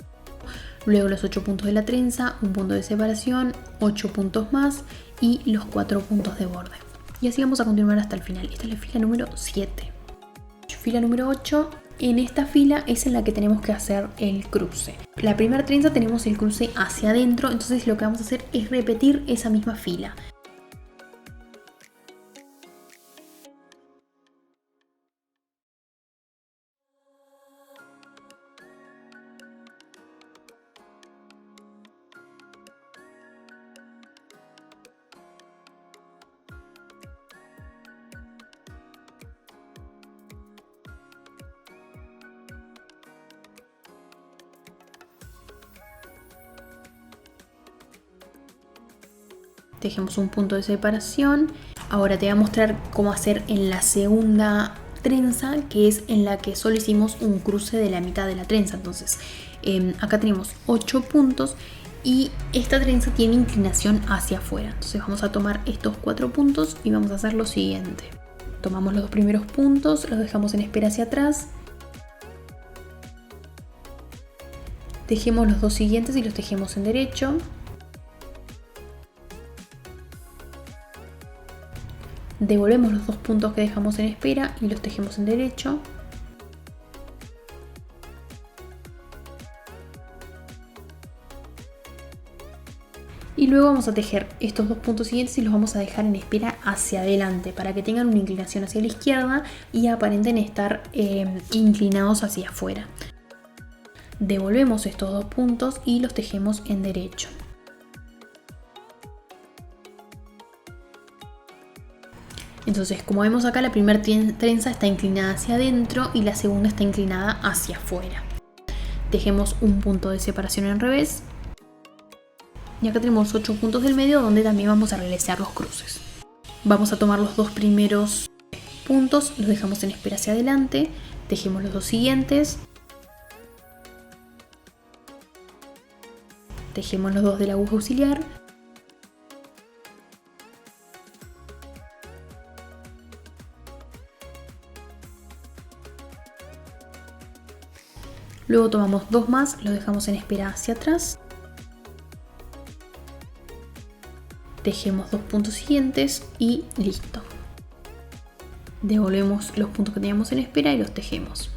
Luego los 8 puntos de la trenza, un punto de separación, 8 puntos más y los 4 puntos de borde. Y así vamos a continuar hasta el final. Esta es la fila número 7. Fila número 8. En esta fila es en la que tenemos que hacer el cruce. La primera trenza tenemos el cruce hacia adentro, entonces lo que vamos a hacer es repetir esa misma fila. Tejemos un punto de separación. Ahora te voy a mostrar cómo hacer en la segunda trenza, que es en la que solo hicimos un cruce de la mitad de la trenza. Entonces acá tenemos 8 puntos y esta trenza tiene inclinación hacia afuera. Entonces vamos a tomar estos 4 puntos y vamos a hacer lo siguiente. Tomamos los dos primeros puntos, los dejamos en espera hacia atrás. Tejemos los dos siguientes y los tejemos en derecho. Devolvemos los dos puntos que dejamos en espera y los tejemos en derecho. Y luego vamos a tejer estos dos puntos siguientes y los vamos a dejar en espera hacia adelante para que tengan una inclinación hacia la izquierda y aparenten estar inclinados hacia afuera. Devolvemos estos dos puntos y los tejemos en derecho. Entonces, como vemos acá, la primera trenza está inclinada hacia adentro y la segunda está inclinada hacia afuera. Tejemos un punto de separación en revés. Y acá tenemos 8 puntos del medio donde también vamos a realizar los cruces. Vamos a tomar los dos primeros puntos, los dejamos en espera hacia adelante, tejemos los dos siguientes, tejemos los dos de la aguja auxiliar, luego tomamos dos más, los dejamos en espera hacia atrás, tejemos dos puntos siguientes y listo. Devolvemos los puntos que teníamos en espera y los tejemos.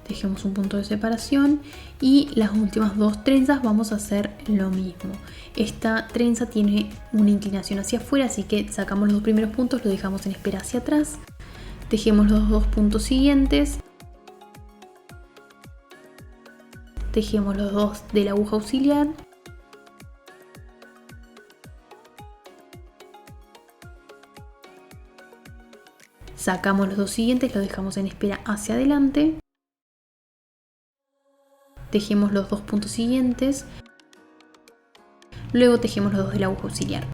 Tejemos un punto de separación y las últimas dos trenzas vamos a hacer lo mismo. Esta trenza tiene una inclinación hacia afuera, así que sacamos los dos primeros puntos, los dejamos en espera hacia atrás, tejemos los dos puntos siguientes, tejemos los dos de la aguja auxiliar, sacamos los dos siguientes, los dejamos en espera hacia adelante, tejemos los dos puntos siguientes, luego tejemos los dos de la aguja auxiliar.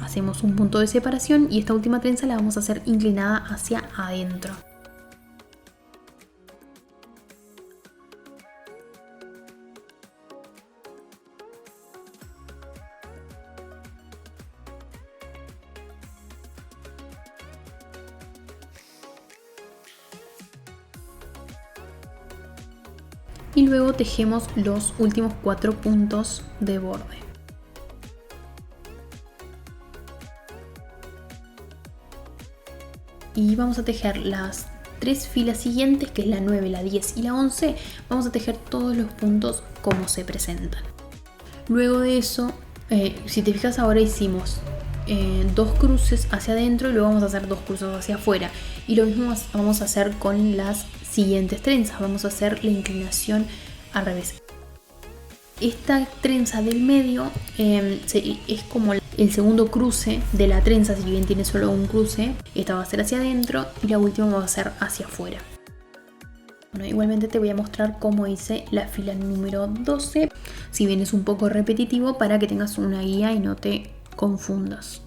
Hacemos un punto de separación y esta última trenza la vamos a hacer inclinada hacia adentro. Y luego tejemos los últimos 4 puntos de borde. Y vamos a tejer las 3 filas siguientes, que es la 9, la 10 y la 11. Vamos a tejer todos los puntos como se presentan. Luego de eso, si te fijas, ahora hicimos dos cruces hacia adentro y luego vamos a hacer dos cruces hacia afuera. Y lo mismo vamos a hacer con las siguientes trenzas. Vamos a hacer la inclinación al revés. Esta trenza del medio es como el segundo cruce de la trenza, si bien tiene solo un cruce. Esta va a ser hacia adentro y la última va a ser hacia afuera. Bueno, igualmente te voy a mostrar cómo hice la fila número 12, si bien es un poco repetitivo, para que tengas una guía y no te confundas.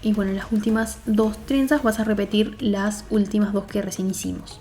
Y bueno, en las últimas 2 trenzas vas a repetir las últimas 2 que recién hicimos.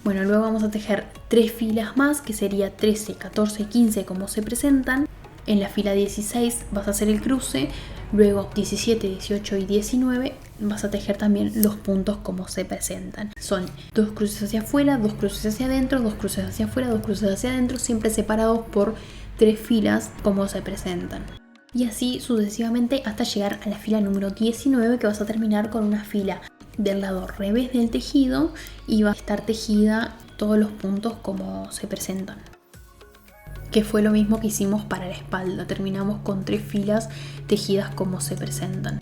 Bueno, luego vamos a tejer 3 filas más, que sería 13, 14 y 15 como se presentan. En la fila 16 vas a hacer el cruce, luego 17, 18 y 19 vas a tejer también los puntos como se presentan. Son 2 cruces hacia afuera, 2 cruces hacia adentro, 2 cruces hacia afuera, 2 cruces hacia adentro, siempre separados por 3 filas como se presentan. Y así sucesivamente hasta llegar a la fila número 19, que vas a terminar con una fila del lado revés del tejido y va a estar tejida todos los puntos como se presentan, que fue lo mismo que hicimos para la espalda. Terminamos con 3 filas tejidas como se presentan.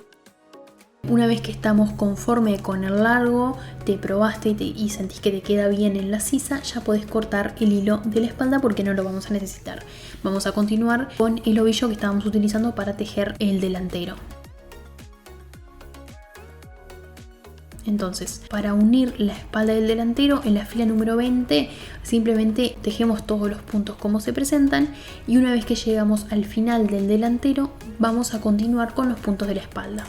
Una vez que estamos conforme con el largo, te probaste y sentís que te queda bien en la sisa, ya podés cortar el hilo de la espalda porque no lo vamos a necesitar. Vamos a continuar con el ovillo que estábamos utilizando para tejer el delantero. Entonces, para unir la espalda del delantero, en la fila número 20 simplemente tejemos todos los puntos como se presentan, y una vez que llegamos al final del delantero vamos a continuar con los puntos de la espalda.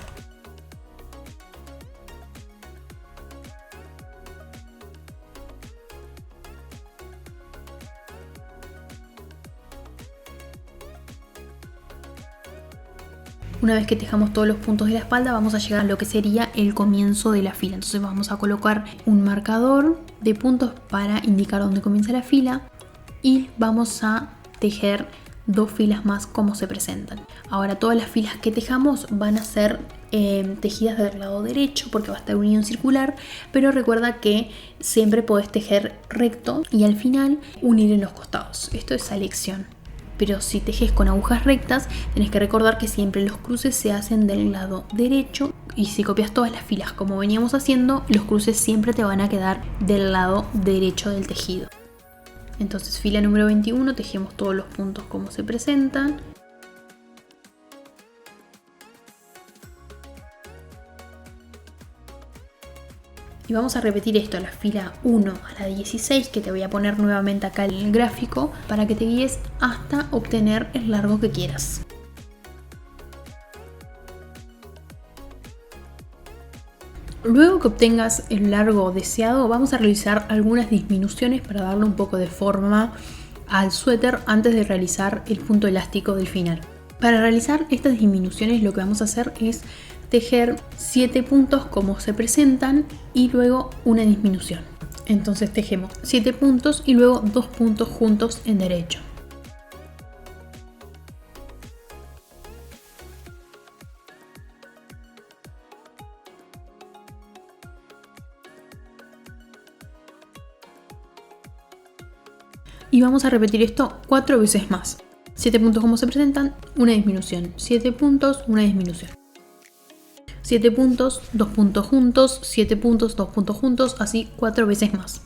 Una vez que tejamos todos los puntos de la espalda, vamos a llegar a lo que sería el comienzo de la fila. Entonces vamos a colocar un marcador de puntos para indicar dónde comienza la fila y vamos a tejer 2 filas más como se presentan. Ahora todas las filas que tejamos van a ser tejidas del lado derecho porque va a estar unido en circular, pero recuerda que siempre podés tejer recto y al final unir en los costados. Esto es a elección. Pero si tejes con agujas rectas, tenés que recordar que siempre los cruces se hacen del lado derecho, y si copias todas las filas como veníamos haciendo, los cruces siempre te van a quedar del lado derecho del tejido. Entonces, fila número 21, tejemos todos los puntos como se presentan. Y vamos a repetir esto a la fila 1 a la 16, que te voy a poner nuevamente acá en el gráfico para que te guíes hasta obtener el largo que quieras. Luego que obtengas el largo deseado, vamos a realizar algunas disminuciones para darle un poco de forma al suéter antes de realizar el punto elástico del final. Para realizar estas disminuciones lo que vamos a hacer es tejer 7 puntos como se presentan y luego una disminución. Entonces tejemos 7 puntos y luego 2 puntos juntos en derecho. Y vamos a repetir esto 4 veces más. 7 puntos como se presentan, una disminución. 7 puntos, una disminución. 7 puntos, 2 puntos juntos, 7 puntos, 2 puntos juntos, así 4 veces más.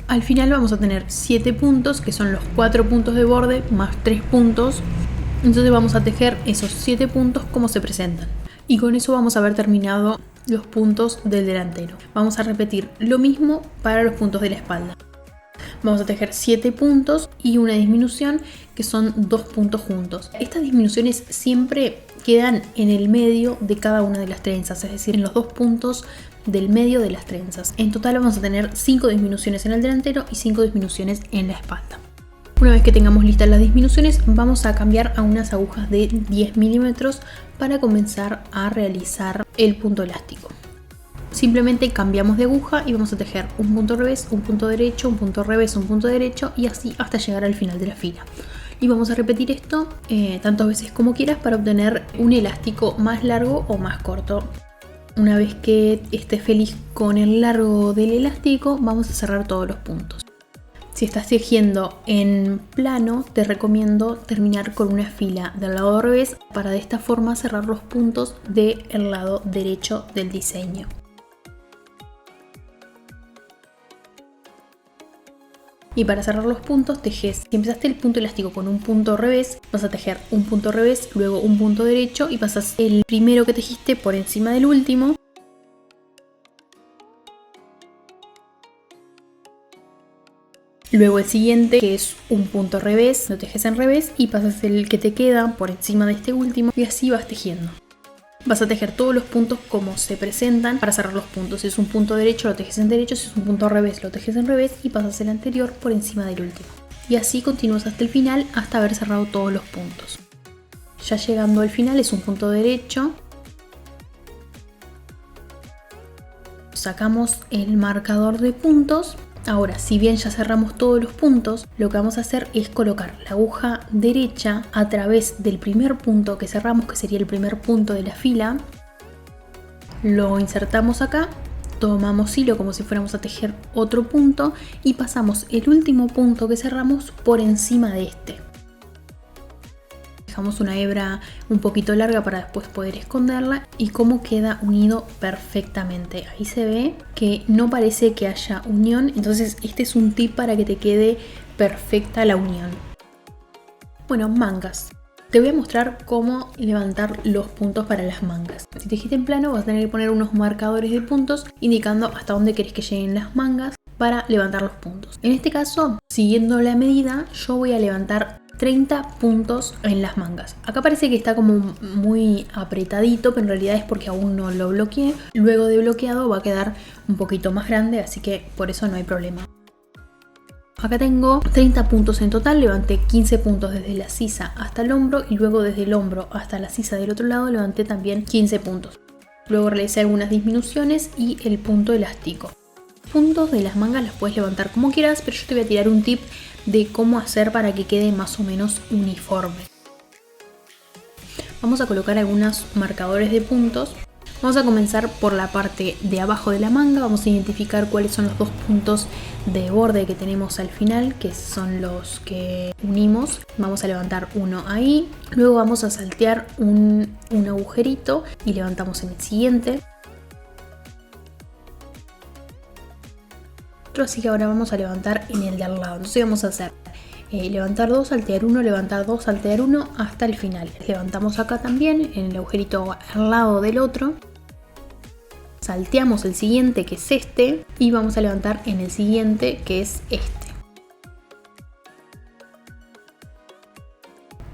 Al final vamos a tener 7 puntos, que son los 4 puntos de borde más 3 puntos. Entonces vamos a tejer esos 7 puntos como se presentan. Y con eso vamos a haber terminado los puntos del delantero. Vamos a repetir lo mismo para los puntos de la espalda. Vamos a tejer 7 puntos y una disminución, que son 2 puntos juntos. Estas disminuciones siempre quedan en el medio de cada una de las trenzas, es decir, en los 2 puntos del medio de las trenzas. En total vamos a tener 5 disminuciones en el delantero y 5 disminuciones en la espalda. Una vez que tengamos listas las disminuciones, vamos a cambiar a unas agujas de 10 milímetros para comenzar a realizar el punto elástico. Simplemente cambiamos de aguja y vamos a tejer un punto revés, un punto derecho, un punto revés, un punto derecho, y así hasta llegar al final de la fila. Y vamos a repetir esto tantas veces como quieras para obtener un elástico más largo o más corto. Una vez que estés feliz con el largo del elástico, vamos a cerrar todos los puntos. Si estás tejiendo en plano, te recomiendo terminar con una fila del lado revés para de esta forma cerrar los puntos del lado derecho del diseño. Y para cerrar los puntos, tejes. Si empezaste el punto elástico con un punto revés, vas a tejer un punto revés, luego un punto derecho y pasas el primero que tejiste por encima del último. Luego el siguiente, que es un punto revés, lo tejes en revés y pasas el que te queda por encima de este último y así vas tejiendo. Vas a tejer todos los puntos como se presentan para cerrar los puntos. Si es un punto derecho, lo tejes en derecho. Si es un punto revés, lo tejes en revés y pasas el anterior por encima del último. Y así continúas hasta el final, hasta haber cerrado todos los puntos. Ya llegando al final es un punto derecho. Sacamos el marcador de puntos. Ahora, si bien ya cerramos todos los puntos, lo que vamos a hacer es colocar la aguja derecha a través del primer punto que cerramos, que sería el primer punto de la fila. Lo insertamos acá, tomamos hilo como si fuéramos a tejer otro punto y pasamos el último punto que cerramos por encima de este. Dejamos una hebra un poquito larga para después poder esconderla y cómo queda unido perfectamente. Ahí se ve que no parece que haya unión, entonces este es un tip para que te quede perfecta la unión. Bueno, mangas. Te voy a mostrar cómo levantar los puntos para las mangas. Si tejiste en plano vas a tener que poner unos marcadores de puntos indicando hasta dónde querés que lleguen las mangas para levantar los puntos. En este caso, siguiendo la medida, yo voy a levantar 30 puntos en las mangas. Acá parece que está como muy apretadito, pero en realidad es porque aún no lo bloqueé. Luego de bloqueado va a quedar un poquito más grande, así que por eso no hay problema. Acá tengo 30 puntos en total, levanté 15 puntos desde la sisa hasta el hombro y luego desde el hombro hasta la sisa del otro lado levanté también 15 puntos. Luego realicé algunas disminuciones y el punto elástico. Puntos de las mangas las puedes levantar como quieras, pero yo te voy a tirar un tip de cómo hacer para que quede más o menos uniforme. Vamos a colocar algunos marcadores de puntos. Vamos a comenzar por la parte de abajo de la manga. Vamos a identificar cuáles son los dos puntos de borde que tenemos al final, que son los que unimos. Vamos a levantar uno ahí. Luego vamos a saltear un agujerito y levantamos en el siguiente. Así que ahora vamos a levantar en el de al lado. Entonces vamos a hacer levantar 2, saltear 1, levantar 2, saltear 1 hasta el final. Levantamos acá también en el agujerito al lado del otro. Salteamos el siguiente, que es este, y vamos a levantar en el siguiente, que es este.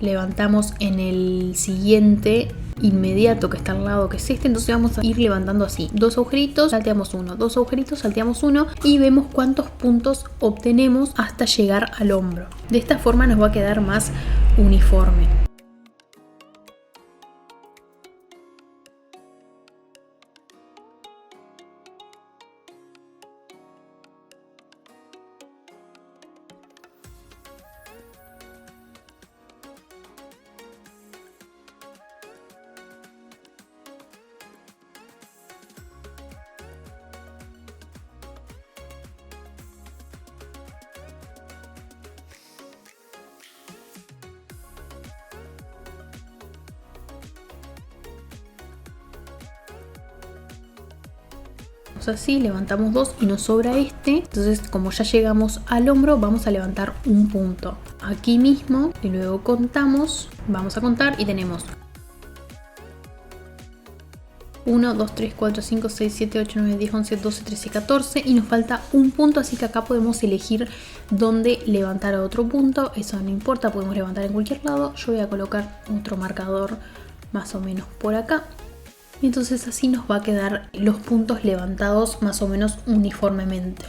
Levantamos en el siguiente inmediato que está al lado, que es este, entonces vamos a ir levantando así, dos agujeritos, salteamos uno, dos agujeritos, salteamos uno y vemos cuántos puntos obtenemos hasta llegar al hombro. De esta forma nos va a quedar más uniforme. Así, levantamos dos y nos sobra este, entonces como ya llegamos al hombro vamos a levantar un punto aquí mismo y luego contamos, vamos a contar y tenemos 1, 2, 3, 4, 5, 6, 7, 8, 9, 10, 11, 12, 13, 14 y nos falta un punto, así que acá podemos elegir dónde levantar a otro punto, eso no importa, podemos levantar en cualquier lado. Yo voy a colocar otro marcador más o menos por acá. Y entonces así nos va a quedar los puntos levantados más o menos uniformemente.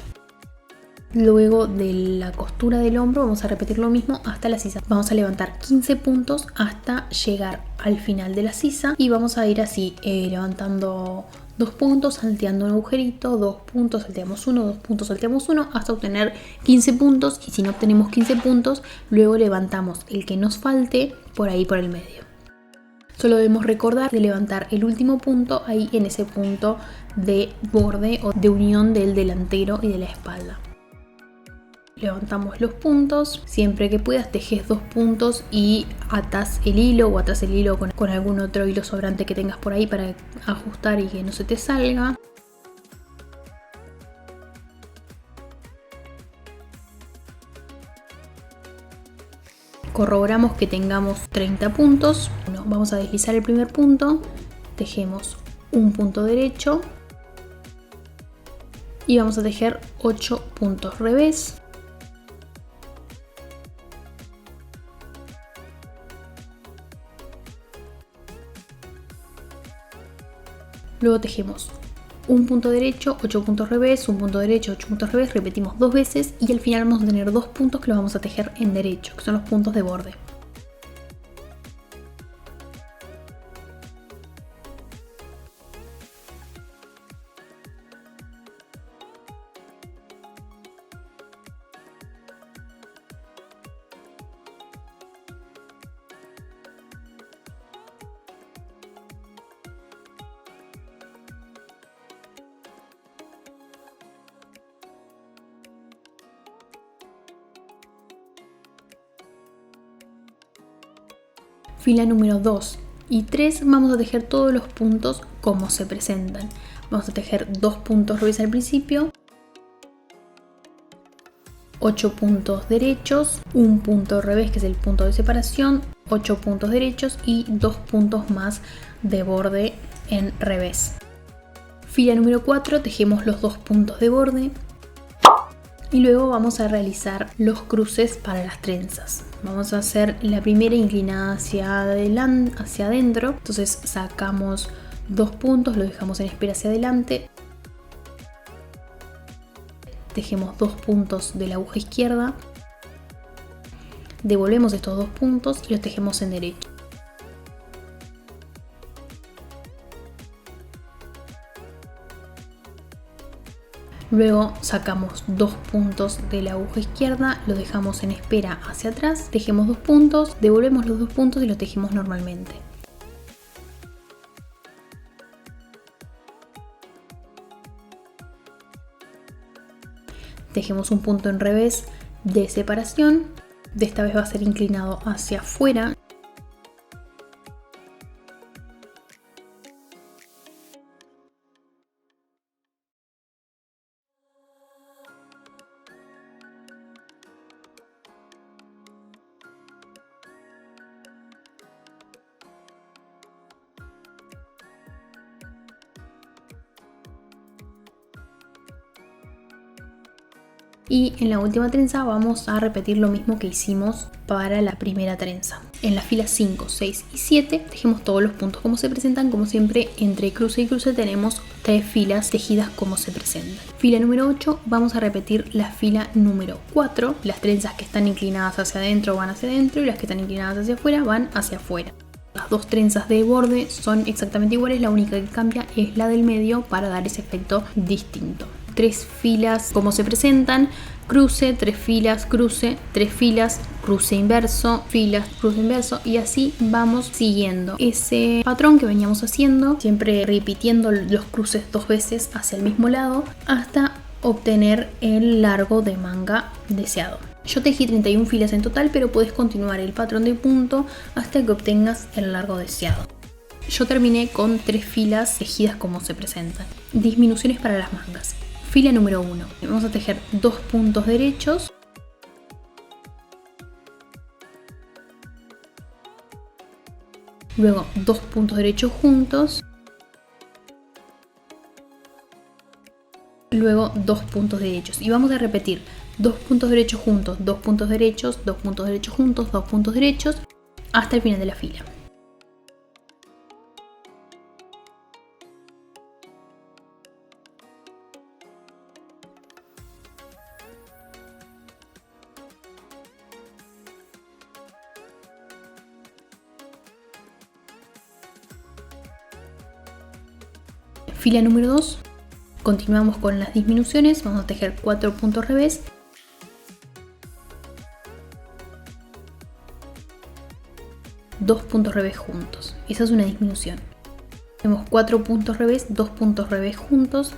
Luego de la costura del hombro vamos a repetir lo mismo hasta la sisa. Vamos a levantar 15 puntos hasta llegar al final de la sisa y vamos a ir así levantando 2 puntos, salteando un agujerito, 2 puntos, salteamos uno, 2 puntos, salteamos uno hasta obtener 15 puntos y si no obtenemos 15 puntos luego levantamos el que nos falte por ahí por el medio. Solo debemos recordar de levantar el último punto ahí en ese punto de borde o de unión del delantero y de la espalda. Levantamos los puntos, siempre que puedas tejes 2 puntos y atas el hilo o atas el hilo con algún otro hilo sobrante que tengas por ahí para ajustar y que no se te salga. Corroboramos que tengamos 30 puntos. Bueno, vamos a deslizar el primer punto, tejemos un punto derecho y vamos a tejer 8 puntos revés. Luego tejemos un punto derecho, 8 puntos revés, un punto derecho, 8 puntos revés, repetimos 2 veces y al final vamos a tener 2 puntos que los vamos a tejer en derecho, que son los puntos de borde. Fila número 2 y 3 vamos a tejer todos los puntos como se presentan. Vamos a tejer 2 puntos revés al principio, 8 puntos derechos, un punto revés que es el punto de separación, 8 puntos derechos y 2 puntos más de borde en revés. Fila número 4 tejemos los 2 puntos de borde. Y luego vamos a realizar los cruces para las trenzas. Vamos a hacer la primera inclinada hacia adentro. Entonces sacamos 2 puntos, lo dejamos en espera hacia adelante. Tejemos 2 puntos de la aguja izquierda. Devolvemos estos 2 puntos y los tejemos en derecho. Luego sacamos 2 puntos de la aguja izquierda, lo dejamos en espera hacia atrás, tejemos 2 puntos, devolvemos los 2 puntos y los tejemos normalmente. Tejemos un punto en revés de separación, de esta vez va a ser inclinado hacia afuera. Y en la última trenza vamos a repetir lo mismo que hicimos para la primera trenza. En las filas 5, 6 y 7 tejemos todos los puntos como se presentan. Como siempre, entre cruce y cruce tenemos 3 filas tejidas como se presentan. Fila número 8 vamos a repetir la fila número 4. Las trenzas que están inclinadas hacia adentro van hacia adentro y las que están inclinadas hacia afuera van hacia afuera. Las 2 trenzas de borde son exactamente iguales, la única que cambia es la del medio para dar ese efecto distinto. 3 filas como se presentan, cruce, 3 filas, cruce, 3 filas, cruce inverso, filas, cruce inverso, y así vamos siguiendo ese patrón que veníamos haciendo, siempre repitiendo los cruces 2 veces hacia el mismo lado hasta obtener el largo de manga deseado. Yo tejí 31 filas en total, pero puedes continuar el patrón de punto hasta que obtengas el largo deseado. Yo terminé con 3 filas tejidas como se presentan. Disminuciones para las mangas. Fila número 1. Vamos a tejer 2 puntos derechos. Luego 2 puntos derechos juntos. Luego 2 puntos derechos. Y vamos a repetir 2 puntos derechos juntos, 2 puntos derechos, 2 puntos derechos juntos, 2 puntos derechos hasta el final de la fila. Fila número 2, continuamos con las disminuciones, vamos a tejer 4 puntos revés, dos puntos revés juntos, esa es una disminución. Tenemos 4 puntos revés, 2 puntos revés juntos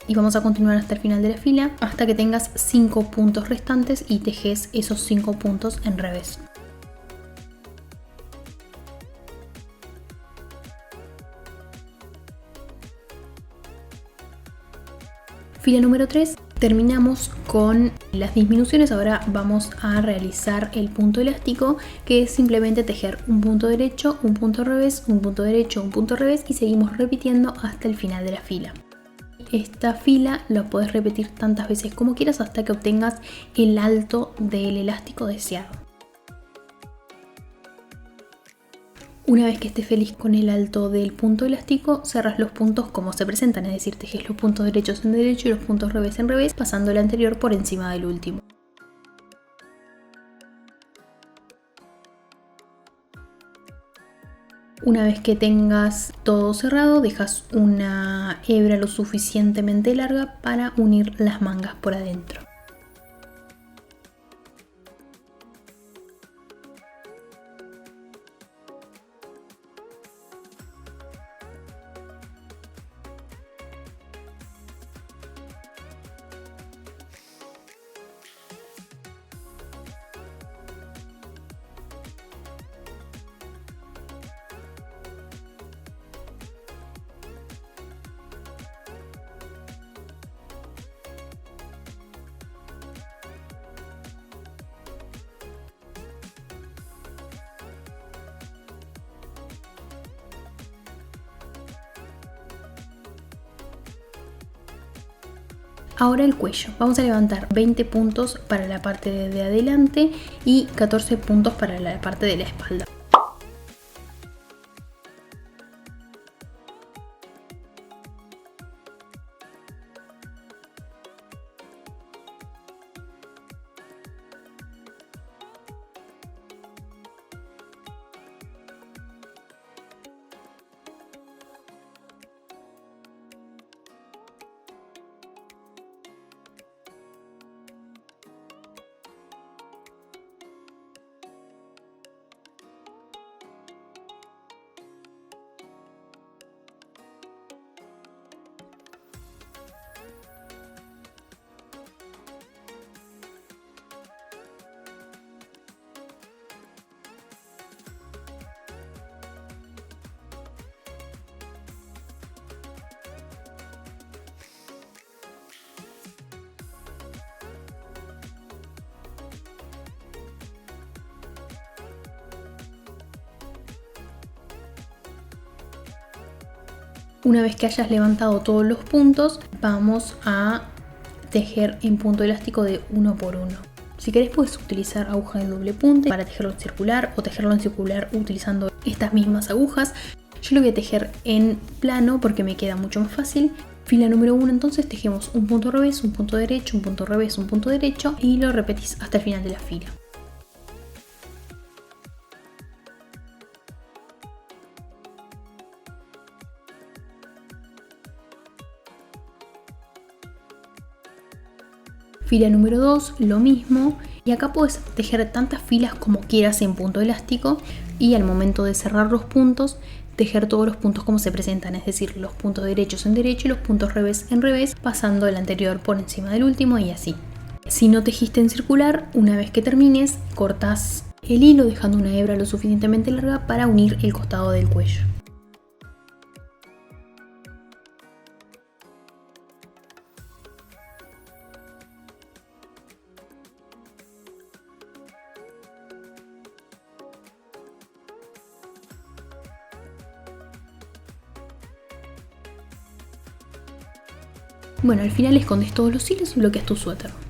y vamos a continuar hasta el final de la fila hasta que tengas 5 puntos restantes y tejes esos 5 puntos en revés. Fila número 3, terminamos con las disminuciones. Ahora vamos a realizar el punto elástico, que es simplemente tejer un punto derecho, un punto revés, un punto derecho, un punto revés y seguimos repitiendo hasta el final de la fila. Esta fila la puedes repetir tantas veces como quieras hasta que obtengas el alto del elástico deseado. Una vez que estés feliz con el alto del punto elástico, cerrás los puntos como se presentan, es decir, tejes los puntos derechos en derecho y los puntos revés en revés, pasando el anterior por encima del último. Una vez que tengas todo cerrado, dejas una hebra lo suficientemente larga para unir las mangas por adentro. Ahora el cuello. Vamos a levantar 20 puntos para la parte de adelante y 14 puntos para la parte de la espalda. Una vez que hayas levantado todos los puntos, vamos a tejer en punto elástico de 1 por 1. Si querés puedes utilizar aguja de doble punte para tejerlo en circular o tejerlo en circular utilizando estas mismas agujas. Yo lo voy a tejer en plano porque me queda mucho más fácil. Fila número 1, entonces tejemos un punto revés, un punto derecho, un punto revés, un punto derecho y lo repetís hasta el final de la fila. Fila número 2, lo mismo, y acá puedes tejer tantas filas como quieras en punto elástico y al momento de cerrar los puntos, tejer todos los puntos como se presentan, es decir, los puntos derechos en derecho y los puntos revés en revés, pasando el anterior por encima del último y así. Si no tejiste en circular, una vez que termines, cortás el hilo dejando una hebra lo suficientemente larga para unir el costado del cuello. Bueno, al final escondes todos los hilos y bloqueas tu suéter.